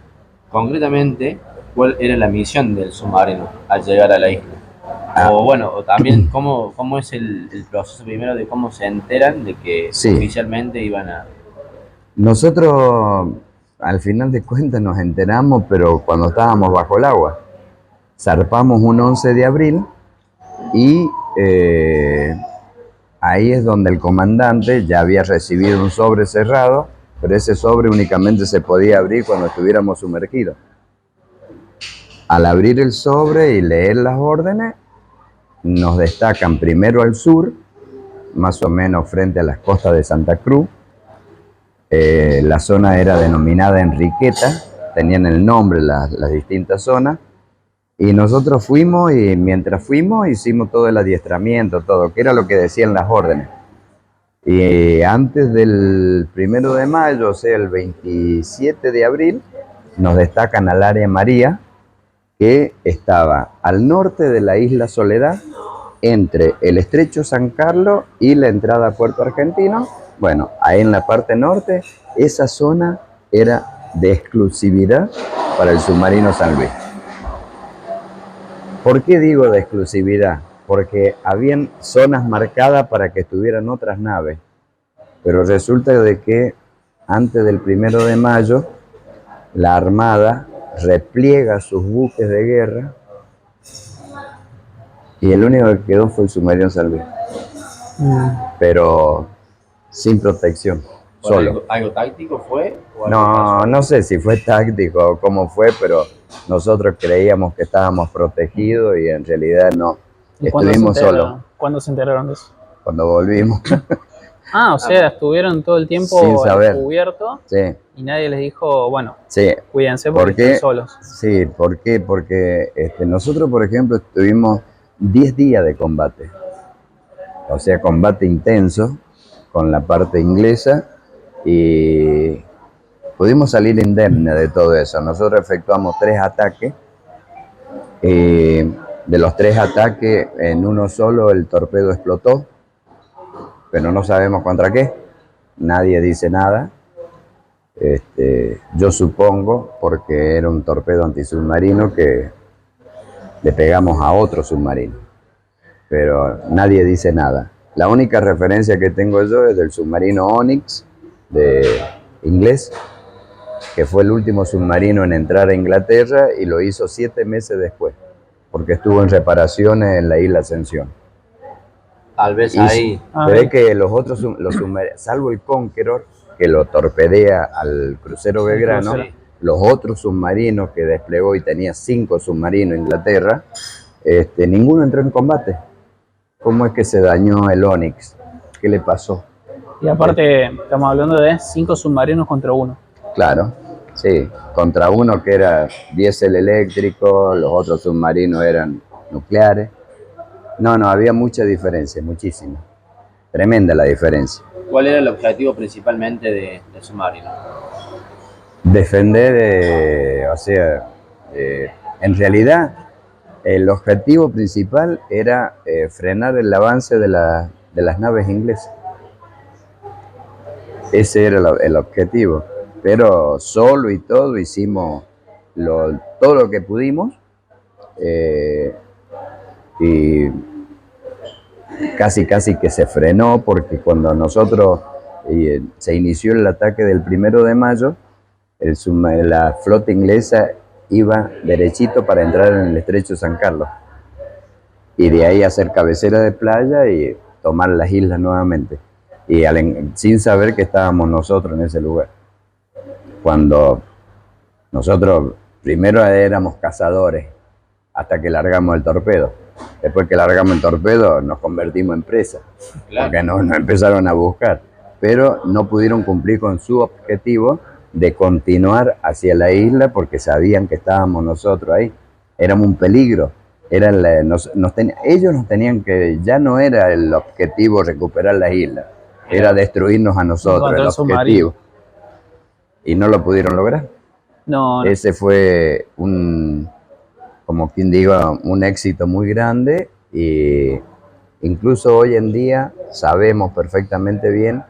Concretamente, ¿cuál era la misión del submarino al llegar a la isla? O bueno, o también cómo es el proceso primero de cómo se enteran de que Sí. oficialmente iban a... Nosotros, al final de cuentas, nos enteramos, pero cuando estábamos bajo el agua. Zarpamos un 11 de abril y ahí es donde el comandante ya había recibido un sobre cerrado, pero ese sobre únicamente se podía abrir cuando estuviéramos sumergidos. Al abrir el sobre y leer las órdenes, nos destacan primero al sur, más o menos frente a las costas de Santa Cruz. La zona era denominada Enriqueta, tenían el nombre las distintas zonas. Y nosotros fuimos y mientras fuimos hicimos todo el adiestramiento, todo, que era lo que decían las órdenes. Y antes del 1 de mayo, o sea, el 27 de abril, nos destacan al área María, que estaba al norte de la isla Soledad, entre el estrecho San Carlos y la entrada a Puerto Argentino. Bueno, ahí en la parte norte, esa zona era de exclusividad para el submarino San Luis. ¿Por qué digo de exclusividad? Porque habían zonas marcadas para que estuvieran otras naves, pero resulta de que antes del 1 de mayo, la Armada repliega sus buques de guerra y el único que quedó fue el submarino San Luis, pero sin protección, solo. ¿Algo táctico fue? No sé si fue táctico o cómo fue, pero nosotros creíamos que estábamos protegidos y en realidad no. ¿Y cuándo Estuvimos se solos enteraron? ¿Cuándo se enteraron de eso? cuando volvimos. O sea, estuvieron todo el tiempo Sin saber. descubiertos Sí, y nadie les dijo, bueno, sí. cuídense ¿Por porque qué? están solos. Sí, ¿por qué? Porque nosotros, por ejemplo, estuvimos 10 días de combate. O sea, combate intenso con la parte inglesa y pudimos salir indemnes de todo eso. Nosotros efectuamos 3 ataques. De los 3 ataques, en uno solo el torpedo explotó, pero no sabemos contra qué. Nadie dice nada. Yo supongo, porque era un torpedo antisubmarino que le pegamos a otro submarino, pero nadie dice nada. La única referencia que tengo yo es del submarino Onyx, de inglés, que fue el último submarino en entrar a Inglaterra y lo hizo 7 meses después, porque estuvo en reparaciones en la isla Ascensión. Tal vez Y ahí. se ve que los otros submarinos, salvo el Conqueror, que lo torpedea al crucero Belgrano, crucero. los otros submarinos que desplegó, y tenía 5 submarinos Inglaterra, ninguno entró en combate. ¿Cómo es que se dañó el Onyx? ¿Qué le pasó? Y aparte, estamos hablando de 5 submarinos contra 1. Claro, sí, contra uno que era diésel eléctrico, los otros submarinos eran nucleares. No, había mucha diferencia, muchísima. Tremenda la diferencia. ¿Cuál era el objetivo principalmente del submarino? Defender, en realidad el objetivo principal era frenar el avance de las naves inglesas. Ese era el objetivo, pero solo y todo hicimos todo lo que pudimos y casi que se frenó, porque cuando nosotros se inició el ataque del 1 de mayo, la flota inglesa iba derechito para entrar en el estrecho San Carlos y de ahí hacer cabecera de playa y tomar las islas nuevamente, y sin saber que estábamos nosotros en ese lugar. Cuando nosotros primero éramos cazadores hasta que largamos el torpedo. Después que largamos el torpedo nos convertimos en presa, Claro. porque nos empezaron a buscar, pero no pudieron cumplir con su objetivo de continuar hacia la isla, porque sabían que estábamos nosotros ahí. Éramos un peligro. Ellos nos tenían que, ya no era el objetivo recuperar la isla, era destruirnos a nosotros, Encontrar el el submarino. objetivo. Y no lo pudieron lograr. No. Ese fue como quien diga, un éxito muy grande, y incluso hoy en día sabemos perfectamente bien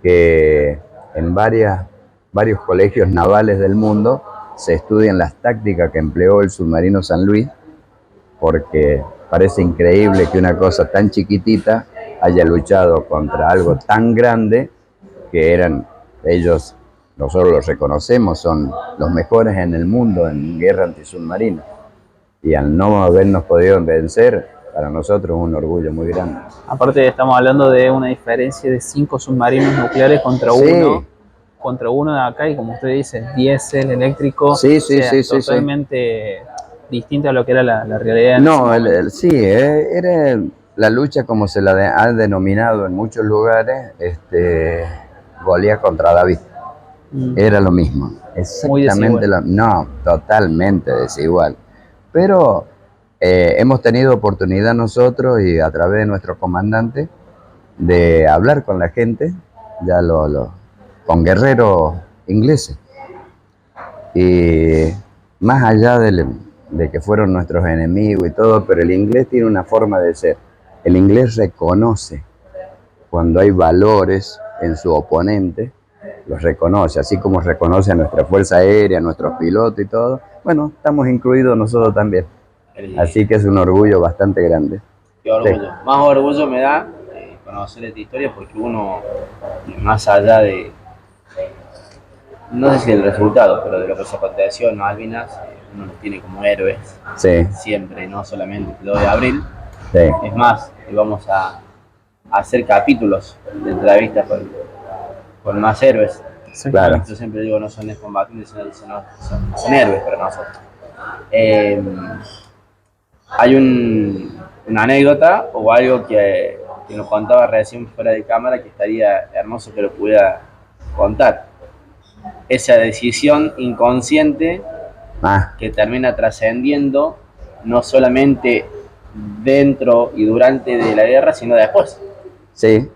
que en varios colegios navales del mundo se estudian las tácticas que empleó el submarino San Luis, porque parece increíble que una cosa tan chiquitita haya luchado contra algo tan grande, que eran ellos, nosotros los reconocemos, son los mejores en el mundo en guerra antisubmarina. Y al no habernos podido vencer, para nosotros es un orgullo muy grande. Aparte estamos hablando de una diferencia de 5 submarinos nucleares contra uno de acá, y como usted dice, diésel, eléctrico. Sí, o sea, sí. totalmente distinta a lo que era la realidad. En ese No, momento. sí, era la lucha como se la han denominado en muchos lugares, Goliat contra David. Era lo mismo, Muy exactamente desigual. no, totalmente desigual. Pero hemos tenido oportunidad nosotros y a través de nuestro comandante de hablar con la gente, ya con guerreros ingleses. Y más allá de que fueron nuestros enemigos y todo, pero el inglés tiene una forma de ser. El inglés reconoce cuando hay valores en su oponente, los reconoce, así como reconoce a nuestra Fuerza Aérea, a nuestros pilotos y todo. Bueno, estamos incluidos nosotros también. Así que es un orgullo bastante grande. Qué orgullo. Sí. Más orgullo me da conocer esta historia porque uno, más allá de, no sé si el resultado, pero de lo que se aconteció en Malvinas, uno los tiene como héroes. Sí. Siempre, no solamente el 2 de abril. Sí. Es más, vamos a hacer capítulos de entrevistas con más héroes. Sí. Claro. Yo siempre digo, no son combatientes, son héroes para nosotros. Hay una anécdota o algo que nos contaba recién fuera de cámara que estaría hermoso que lo pudiera contar. Esa decisión inconsciente que termina trascendiendo no solamente dentro y durante de la guerra, sino después. Sí.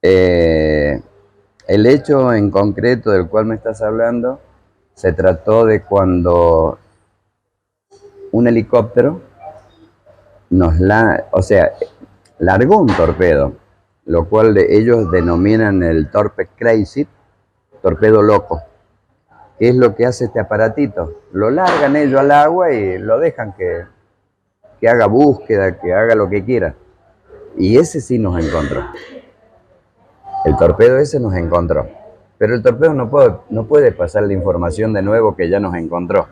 El hecho en concreto del cual me estás hablando se trató de cuando un helicóptero largó un torpedo, lo cual ellos denominan el torpe crazy, torpedo loco. ¿Qué es lo que hace este aparatito? Lo largan ellos al agua y lo dejan que haga búsqueda, que haga lo que quiera. Y ese sí nos encontró. El torpedo ese nos encontró. Pero el torpedo no puede pasar la información de nuevo que ya nos encontró.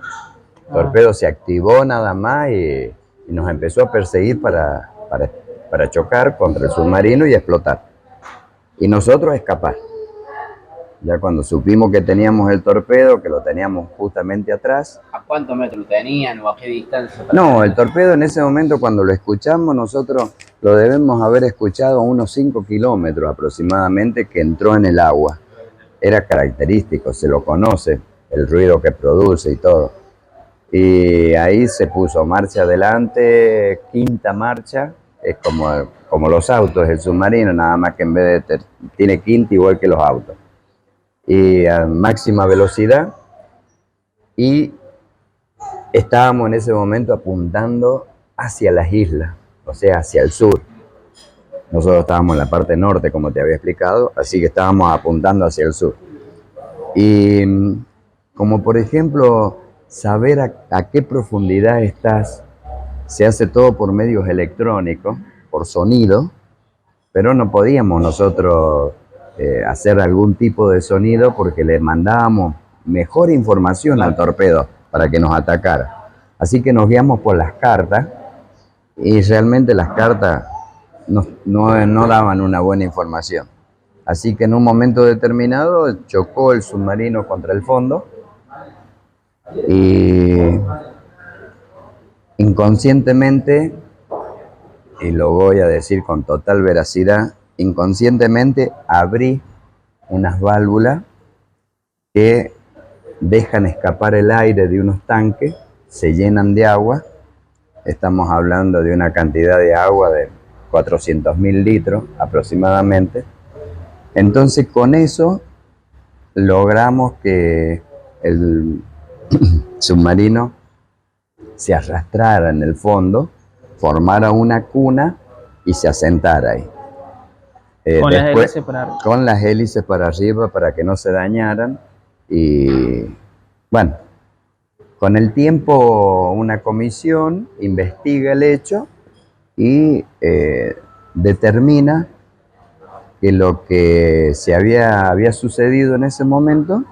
El torpedo se activó nada más y nos empezó a perseguir para chocar contra el submarino y explotar. Y nosotros escapar. Ya cuando supimos que teníamos el torpedo, que lo teníamos justamente atrás. ¿A cuántos metros tenían o a qué distancia? No, el torpedo en ese momento cuando lo escuchamos nosotros lo debemos haber escuchado a unos 5 kilómetros aproximadamente que entró en el agua. Era característico, se lo conoce, el ruido que produce y todo. Y ahí se puso marcha adelante, quinta marcha, es como los autos, el submarino, nada más que en vez de tiene quinta igual que los autos. Y a máxima velocidad, y estábamos en ese momento apuntando hacia las islas, o sea, hacia el sur. Nosotros estábamos en la parte norte, como te había explicado, así que estábamos apuntando hacia el sur. Y como por ejemplo, saber a qué profundidad estás, se hace todo por medios electrónicos, por sonido, pero no podíamos nosotros hacer algún tipo de sonido porque le mandábamos mejor información al torpedo para que nos atacara. Así que nos guiamos por las cartas y realmente las cartas no daban una buena información. Así que en un momento determinado chocó el submarino contra el fondo y inconscientemente, y lo voy a decir con total veracidad, inconscientemente abrí unas válvulas que dejan escapar el aire de unos tanques, se llenan de agua. Estamos hablando de una cantidad de agua de 400.000 litros aproximadamente. Entonces con eso logramos que el submarino se arrastrara en el fondo, formara una cuna y se asentara ahí. Con las hélices para arriba. Con las hélices para arriba para que no se dañaran. Y bueno, con el tiempo una comisión investiga el hecho y determina que lo que se había sucedido en ese momento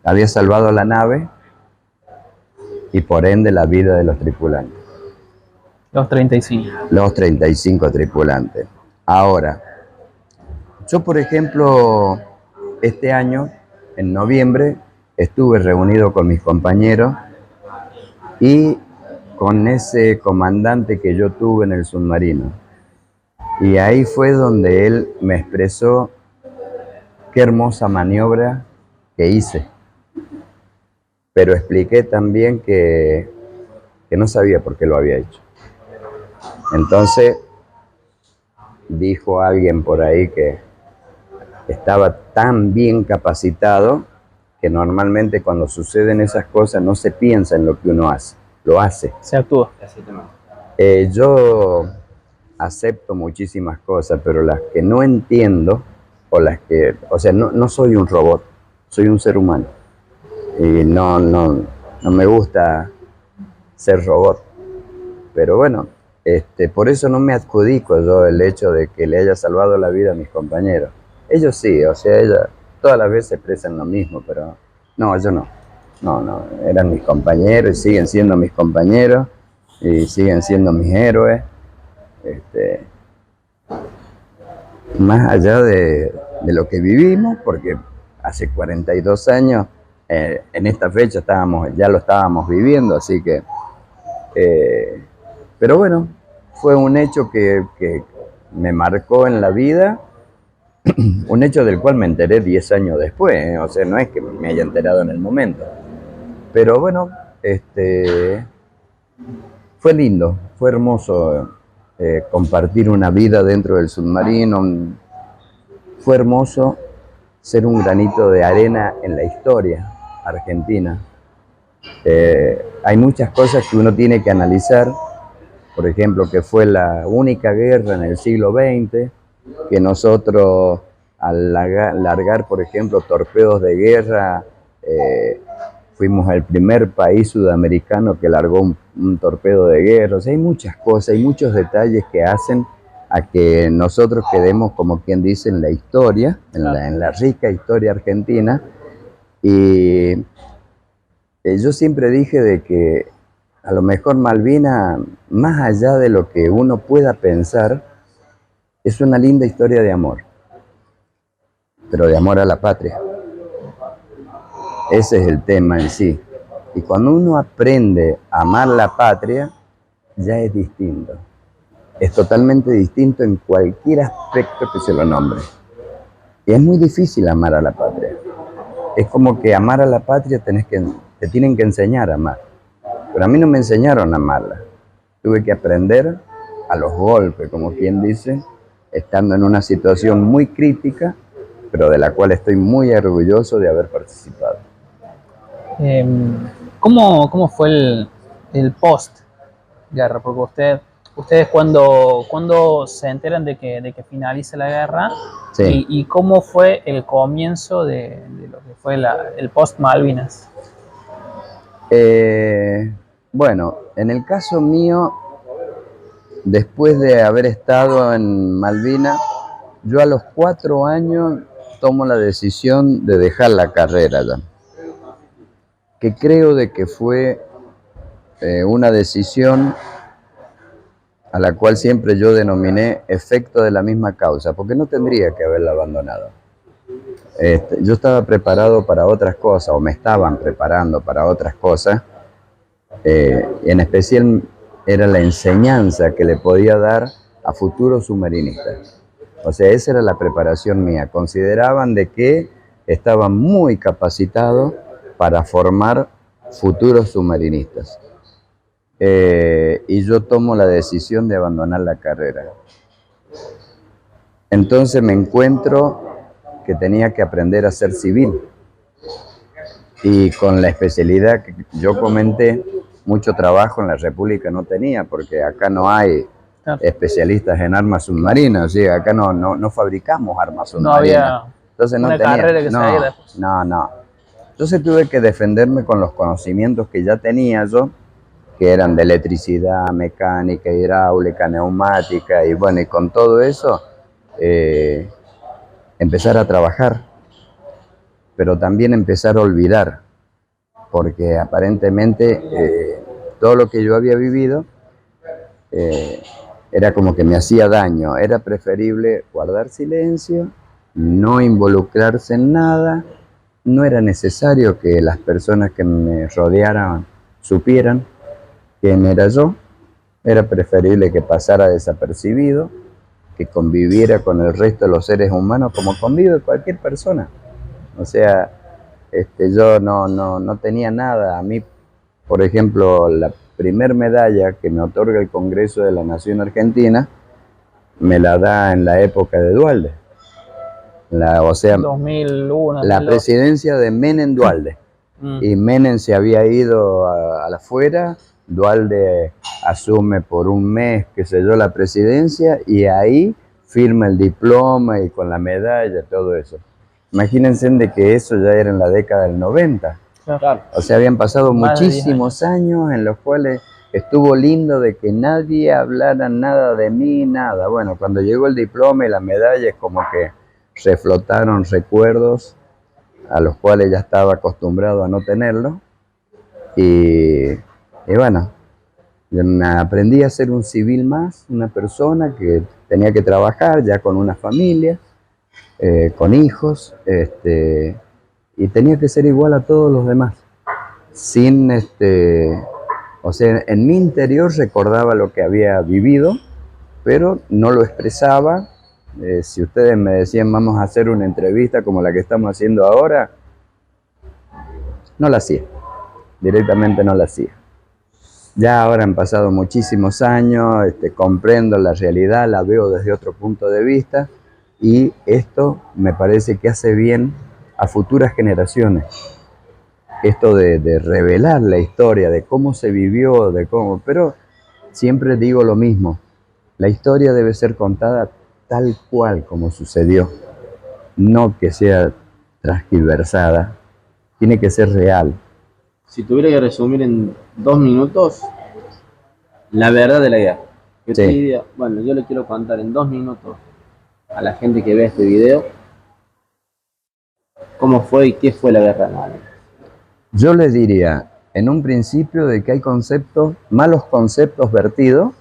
había salvado la nave y por ende la vida de los tripulantes. Los 35. Los 35 tripulantes. Ahora, yo por ejemplo, este año, en noviembre, estuve reunido con mis compañeros y con ese comandante que yo tuve en el submarino. Y ahí fue donde él me expresó qué hermosa maniobra que hice. Pero expliqué también que no sabía por qué lo había hecho. Entonces dijo alguien por ahí que estaba tan bien capacitado que normalmente cuando suceden esas cosas no se piensa en lo que uno hace, lo hace. Se actúa. Yo acepto muchísimas cosas, pero las que no entiendo, o sea, no soy un robot, soy un ser humano. Y no me gusta ser robot. Pero bueno, por eso no me adjudico yo el hecho de que le haya salvado la vida a mis compañeros. Ellos sí, o sea, ellos todas las veces expresan lo mismo, pero no, yo no. No, eran mis compañeros y siguen siendo mis compañeros y siguen siendo mis héroes. Más allá de lo que vivimos, porque hace 42 años, en esta fecha ya lo estábamos viviendo, así que... pero bueno, fue un hecho que me marcó en la vida, un hecho del cual me enteré 10 años después, o sea, no es que me haya enterado en el momento. Pero bueno, fue lindo, fue hermoso compartir una vida dentro del submarino, fue hermoso ser un granito de arena en la historia argentina. Hay muchas cosas que uno tiene que analizar, por ejemplo, que fue la única guerra en el siglo XX, que nosotros al largar, por ejemplo, torpedos de guerra, fuimos el primer país sudamericano que largó un torpedo de guerra. O sea, hay muchas cosas, hay muchos detalles que hacen a que nosotros quedemos, como quien dice, en la historia, en la rica historia argentina. Y yo siempre dije de que a lo mejor Malvinas, más allá de lo que uno pueda pensar, es una linda historia de amor, pero de amor a la patria. Ese es el tema en sí. Y cuando uno aprende a amar la patria, ya es distinto. Es totalmente distinto en cualquier aspecto que se lo nombre. Y es muy difícil amar a la patria. Es como que amar a la patria te tienen que enseñar a amar. Pero a mí no me enseñaron a amarla. Tuve que aprender a los golpes, como quien dice, estando en una situación muy crítica, pero de la cual estoy muy orgulloso de haber participado. ¿Cómo fue el post-guerra? Porque ustedes cuando se enteran de que finaliza la guerra, Sí. y cómo fue el comienzo de lo que fue el post-Malvinas. Bueno, en el caso mío, después de haber estado en Malvinas, yo a los 4 años tomo la decisión de dejar la carrera ya. Que creo de que fue una decisión a la cual siempre yo denominé efecto de la misma causa, porque no tendría que haberla abandonado. Yo estaba preparado para otras cosas, o me estaban preparando para otras cosas, en especial era la enseñanza que le podía dar a futuros submarinistas. O sea, esa era la preparación mía. Consideraban de que estaba muy capacitado para formar futuros submarinistas. Y yo tomo la decisión de abandonar la carrera. Entonces me encuentro que tenía que aprender a ser civil. Y con la especialidad que yo comenté, mucho trabajo en la República no tenía, porque acá no hay especialistas en armas submarinas, ¿sí? Acá no fabricamos armas submarinas. No había Entonces una carrera que se haga después. No. Entonces tuve que defenderme con los conocimientos que ya tenía yo, que eran de electricidad, mecánica, hidráulica, neumática, y bueno, y con todo eso, empezar a trabajar, pero también empezar a olvidar, porque aparentemente todo lo que yo había vivido era como que me hacía daño. Era preferible guardar silencio, no involucrarse en nada. No era necesario que las personas que me rodearan supieran. quién era yo. Era preferible que pasara desapercibido, que conviviera con el resto de los seres humanos como convive cualquier persona. O sea, yo no tenía nada. A mí, por ejemplo, la primer medalla que me otorga el Congreso de la Nación Argentina me la da en la época de Duhalde. O sea, 2001, la 2002. presidencia de Menem Duhalde. Y Menem se había ido a la afuera, Duhalde asume por un mes, qué sé yo, la presidencia, y ahí firma el diploma y con la medalla, todo eso. Imagínense de que eso ya era en la década del 90. Claro. O sea, habían pasado Más de 10 muchísimos años en los cuales estuvo lindo de que nadie hablara nada de mí, nada. Bueno, cuando llegó el diploma y la medalla es como que reflotaron recuerdos a los cuales ya estaba acostumbrado a no tenerlo. Y bueno, aprendí a ser un civil más, una persona que tenía que trabajar ya con una familia, con hijos, y tenía que ser igual a todos los demás. Sin, o sea, en mi interior recordaba lo que había vivido, pero no lo expresaba. Si ustedes me decían vamos a hacer una entrevista como la que estamos haciendo ahora, no la hacía, directamente no la hacía. Ya ahora han pasado muchísimos años, comprendo la realidad, la veo desde otro punto de vista, y esto me parece que hace bien a futuras generaciones. Esto de revelar la historia, de cómo se vivió, pero siempre digo lo mismo, la historia debe ser contada tal cual como sucedió, no que sea transgiversada, tiene que ser real. Si tuviera que resumir en 2 minutos la verdad de la guerra, yo te diría, bueno, yo le quiero contar en 2 minutos a la gente que ve este video cómo fue y qué fue la guerra de Malvinas. Yo les diría, en un principio, de que hay malos conceptos vertidos,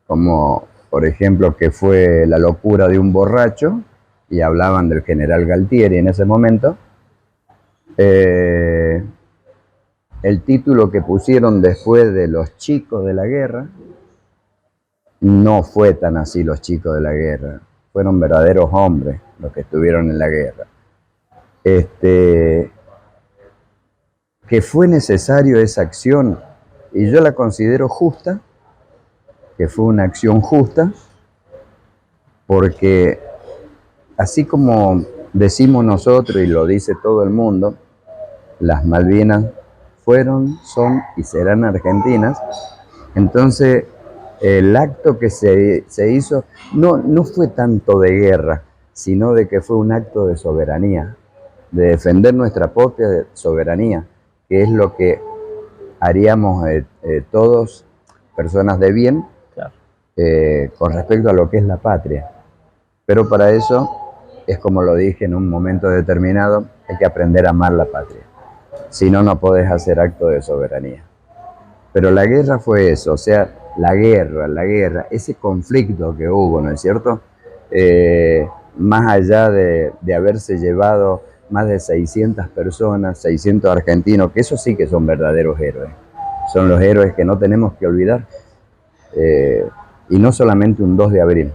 como por ejemplo que fue la locura de un borracho, y hablaban del general Galtieri en ese momento. El título que pusieron después de los chicos de la guerra, no fue tan así los chicos de la guerra, fueron verdaderos hombres los que estuvieron en la guerra. Que fue necesario esa acción, y yo la considero justa, que fue una acción justa, porque así como decimos nosotros y lo dice todo el mundo, las Malvinas fueron, son y serán argentinas. Entonces el acto que se hizo no fue tanto de guerra, sino de que fue un acto de soberanía, de defender nuestra propia soberanía, que es lo que haríamos todos, personas de bien, Claro. Con respecto a lo que es la patria. Pero para eso, es como lo dije en un momento determinado, hay que aprender a amar la patria. Si no, no podés hacer acto de soberanía. Pero la guerra fue eso, o sea, la guerra, ese conflicto que hubo, ¿no es cierto? Más allá de haberse llevado más de 600 personas, 600 argentinos, que esos sí que son verdaderos héroes. Son los héroes que no tenemos que olvidar. Y no solamente un 2 de abril,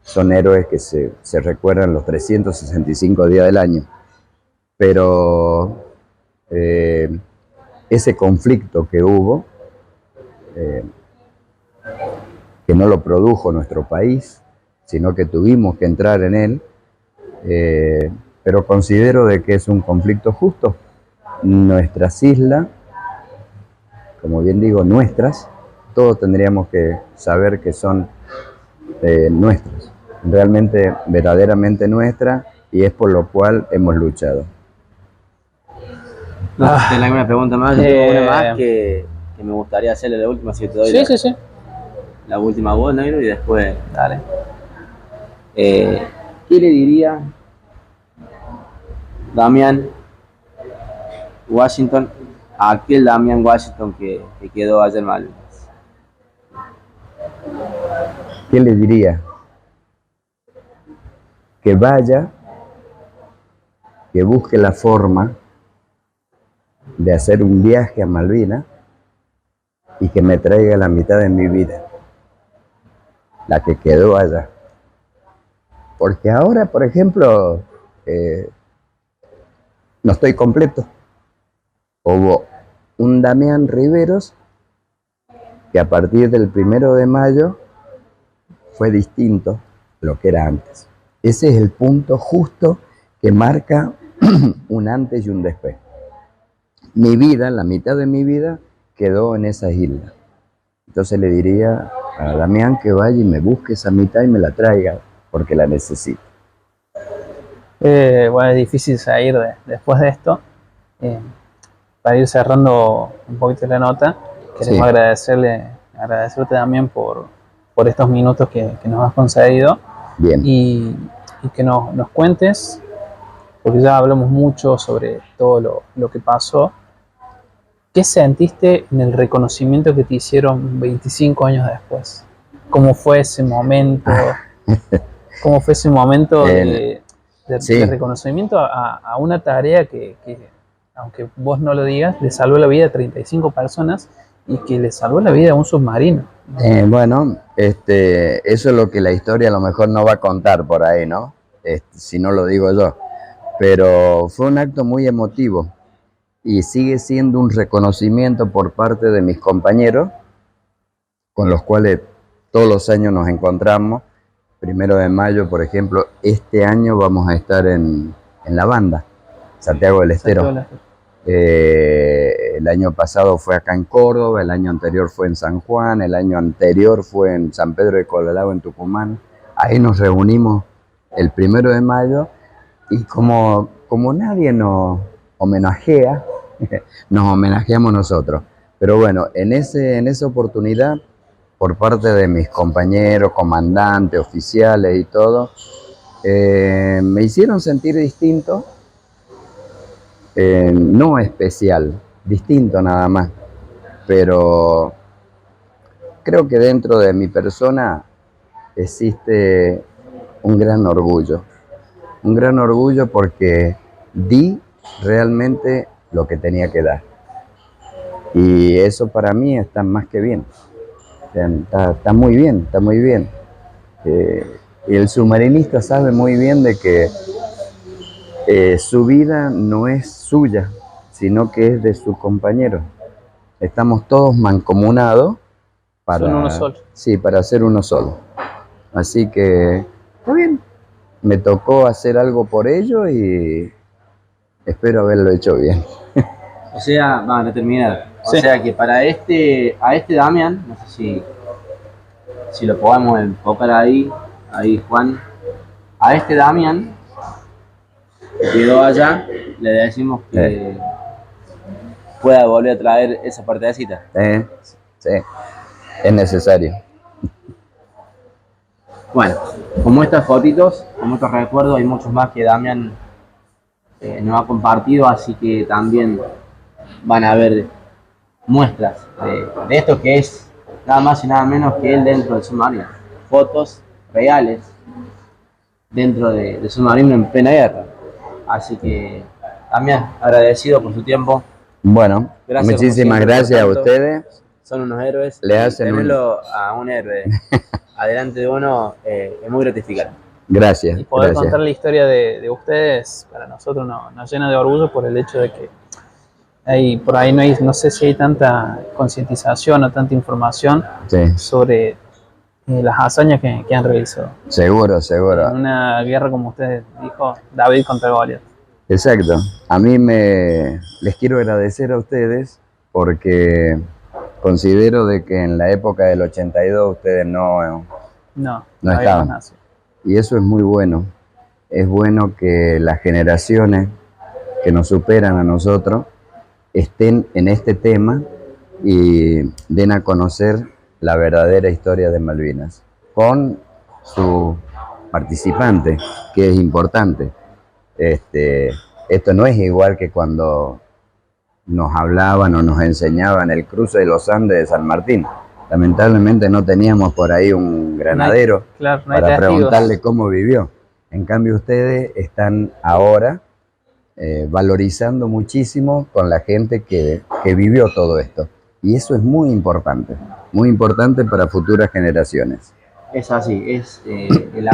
son héroes que se recuerdan los 365 días del año. Pero ese conflicto que hubo, que no lo produjo nuestro país, sino que tuvimos que entrar en él, pero considero de que es un conflicto justo. Nuestras islas, como bien digo, nuestras, todos tendríamos que saber que son nuestras, realmente, verdaderamente nuestras, y es por lo cual hemos luchado. No, ¿tenés alguna pregunta más? Yo tengo una más que me gustaría hacerle la última, si te doy Sí. La última voz, negro, y después... Dale. ¿Qué le diría Damián Washington a aquel Damián Washington que quedó allá en Malvinas? ¿Qué le diría? Que vaya, que busque la forma de hacer un viaje a Malvinas y que me traiga la mitad de mi vida, la que quedó allá. Porque ahora, por ejemplo, no estoy completo. Hubo un Damián Riveros que a partir del 1 de mayo fue distinto a lo que era antes. Ese es el punto justo que marca un antes y un después. Mi vida, la mitad de mi vida, quedó en esas islas. Entonces le diría a Damián que vaya y me busque esa mitad y me la traiga, porque la necesito. Bueno, es difícil salir después de esto. Para ir cerrando un poquito la nota, queremos agradecerte también por estos minutos que nos has concedido. Bien. Y que nos cuentes, porque ya hablamos mucho sobre todo lo que pasó. ¿Qué sentiste en el reconocimiento que te hicieron 25 años después? ¿Cómo fue ese momento? ¿Cómo fue ese momento de reconocimiento a una tarea que, aunque vos no lo digas, le salvó la vida a 35 personas y que le salvó la vida a un submarino? Bueno, eso es lo que la historia a lo mejor no va a contar por ahí, ¿no? Si no lo digo yo. Pero fue un acto muy emotivo y sigue siendo un reconocimiento por parte de mis compañeros, con los cuales todos los años nos encontramos. 1 de mayo, por ejemplo, este año vamos a estar en la banda, Santiago del Estero. El año pasado fue acá en Córdoba, el año anterior fue en San Juan, el año anterior fue en San Pedro de Colalao, en Tucumán. Ahí nos reunimos el 1 de mayo y como nadie nos homenajea, nos homenajeamos nosotros. Pero bueno, en esa oportunidad, por parte de mis compañeros, comandantes, oficiales y todo, me hicieron sentir distinto. No especial, distinto nada más, pero creo que dentro de mi persona existe un gran orgullo porque di realmente lo que tenía que dar, y eso para mí está más que bien, está muy bien, está muy bien. Y el submarinista sabe muy bien de que su vida no es suya, sino que es de sus compañeros. Estamos todos mancomunados para, son uno solo. Sí, para ser uno solo. Así que está bien. Me tocó hacer algo por ello y espero haberlo hecho bien. O sea, vamos a terminar. O Sí. sea que para a este Damián, no sé si lo podemos enfocar ahí Juan, a este Damián que quedó allá, le decimos que pueda volver a traer esa partecita. Sí, es necesario. Bueno, como estas fotitos, como estos recuerdos, hay muchos más que Damián nos ha compartido, así que también van a ver muestras de esto que es nada más y nada menos que él dentro del submarino. Fotos reales dentro del submarino en plena guerra. Así que Damián, agradecido por su tiempo. Bueno, Gracias, muchísimas como siempre, gracias a por tanto. ustedes. Son unos héroes. Le hacen tenerlo a un héroe adelante de uno es muy gratificante. Gracias. Y poder Gracias. contar la historia de ustedes, para nosotros nos llena de orgullo por el hecho de que por ahí no sé si hay tanta concientización o tanta información Sí, sobre las hazañas que han realizado. seguro. En una guerra, como usted dijo, David contra Goliat. Exacto. A mí les quiero agradecer a ustedes porque considero de que en la época del 82 ustedes no había estaban. más nacido. Y eso es muy bueno. Es bueno que las generaciones que nos superan a nosotros estén en este tema y den a conocer la verdadera historia de Malvinas con su participante, que es importante. Esto no es igual que cuando nos hablaban o nos enseñaban el cruce de los Andes de San Martín. Lamentablemente no teníamos por ahí un granadero No hay para testigos. preguntarle cómo vivió. En cambio ustedes están ahora valorizando muchísimo con la gente que vivió todo esto. Y eso es muy importante para futuras generaciones. Es así, es el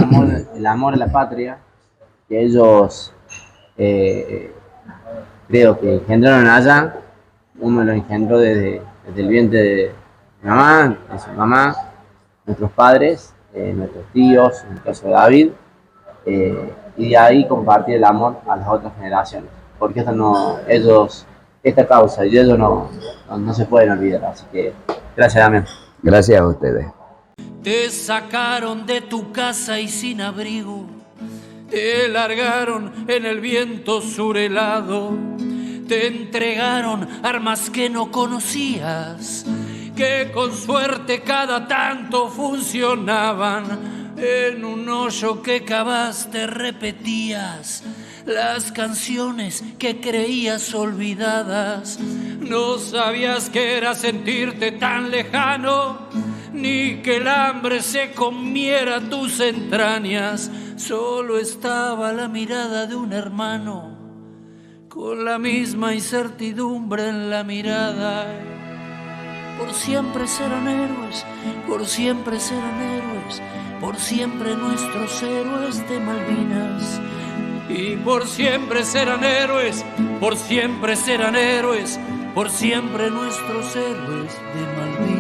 amor a la patria que ellos creo que engendraron allá. Uno lo engendró desde el vientre de mamá, de su mamá, nuestros padres, nuestros tíos, en el caso de David, y de ahí compartir el amor a las otras generaciones, porque esta causa y ellos no se pueden olvidar. Así que gracias, Damián. Gracias a ustedes. Te sacaron de tu casa y sin abrigo, te largaron en el viento surhelado, te entregaron armas que no conocías, que con suerte cada tanto funcionaban. En un hoyo que cavaste repetías las canciones que creías olvidadas. No sabías que era sentirte tan lejano, ni que el hambre se comiera tus entrañas. Solo estaba la mirada de un hermano, con la misma incertidumbre en la mirada. Por siempre serán héroes, por siempre serán héroes, por siempre nuestros héroes de Malvinas. Y por siempre serán héroes, por siempre serán héroes, por siempre nuestros héroes de Malvinas.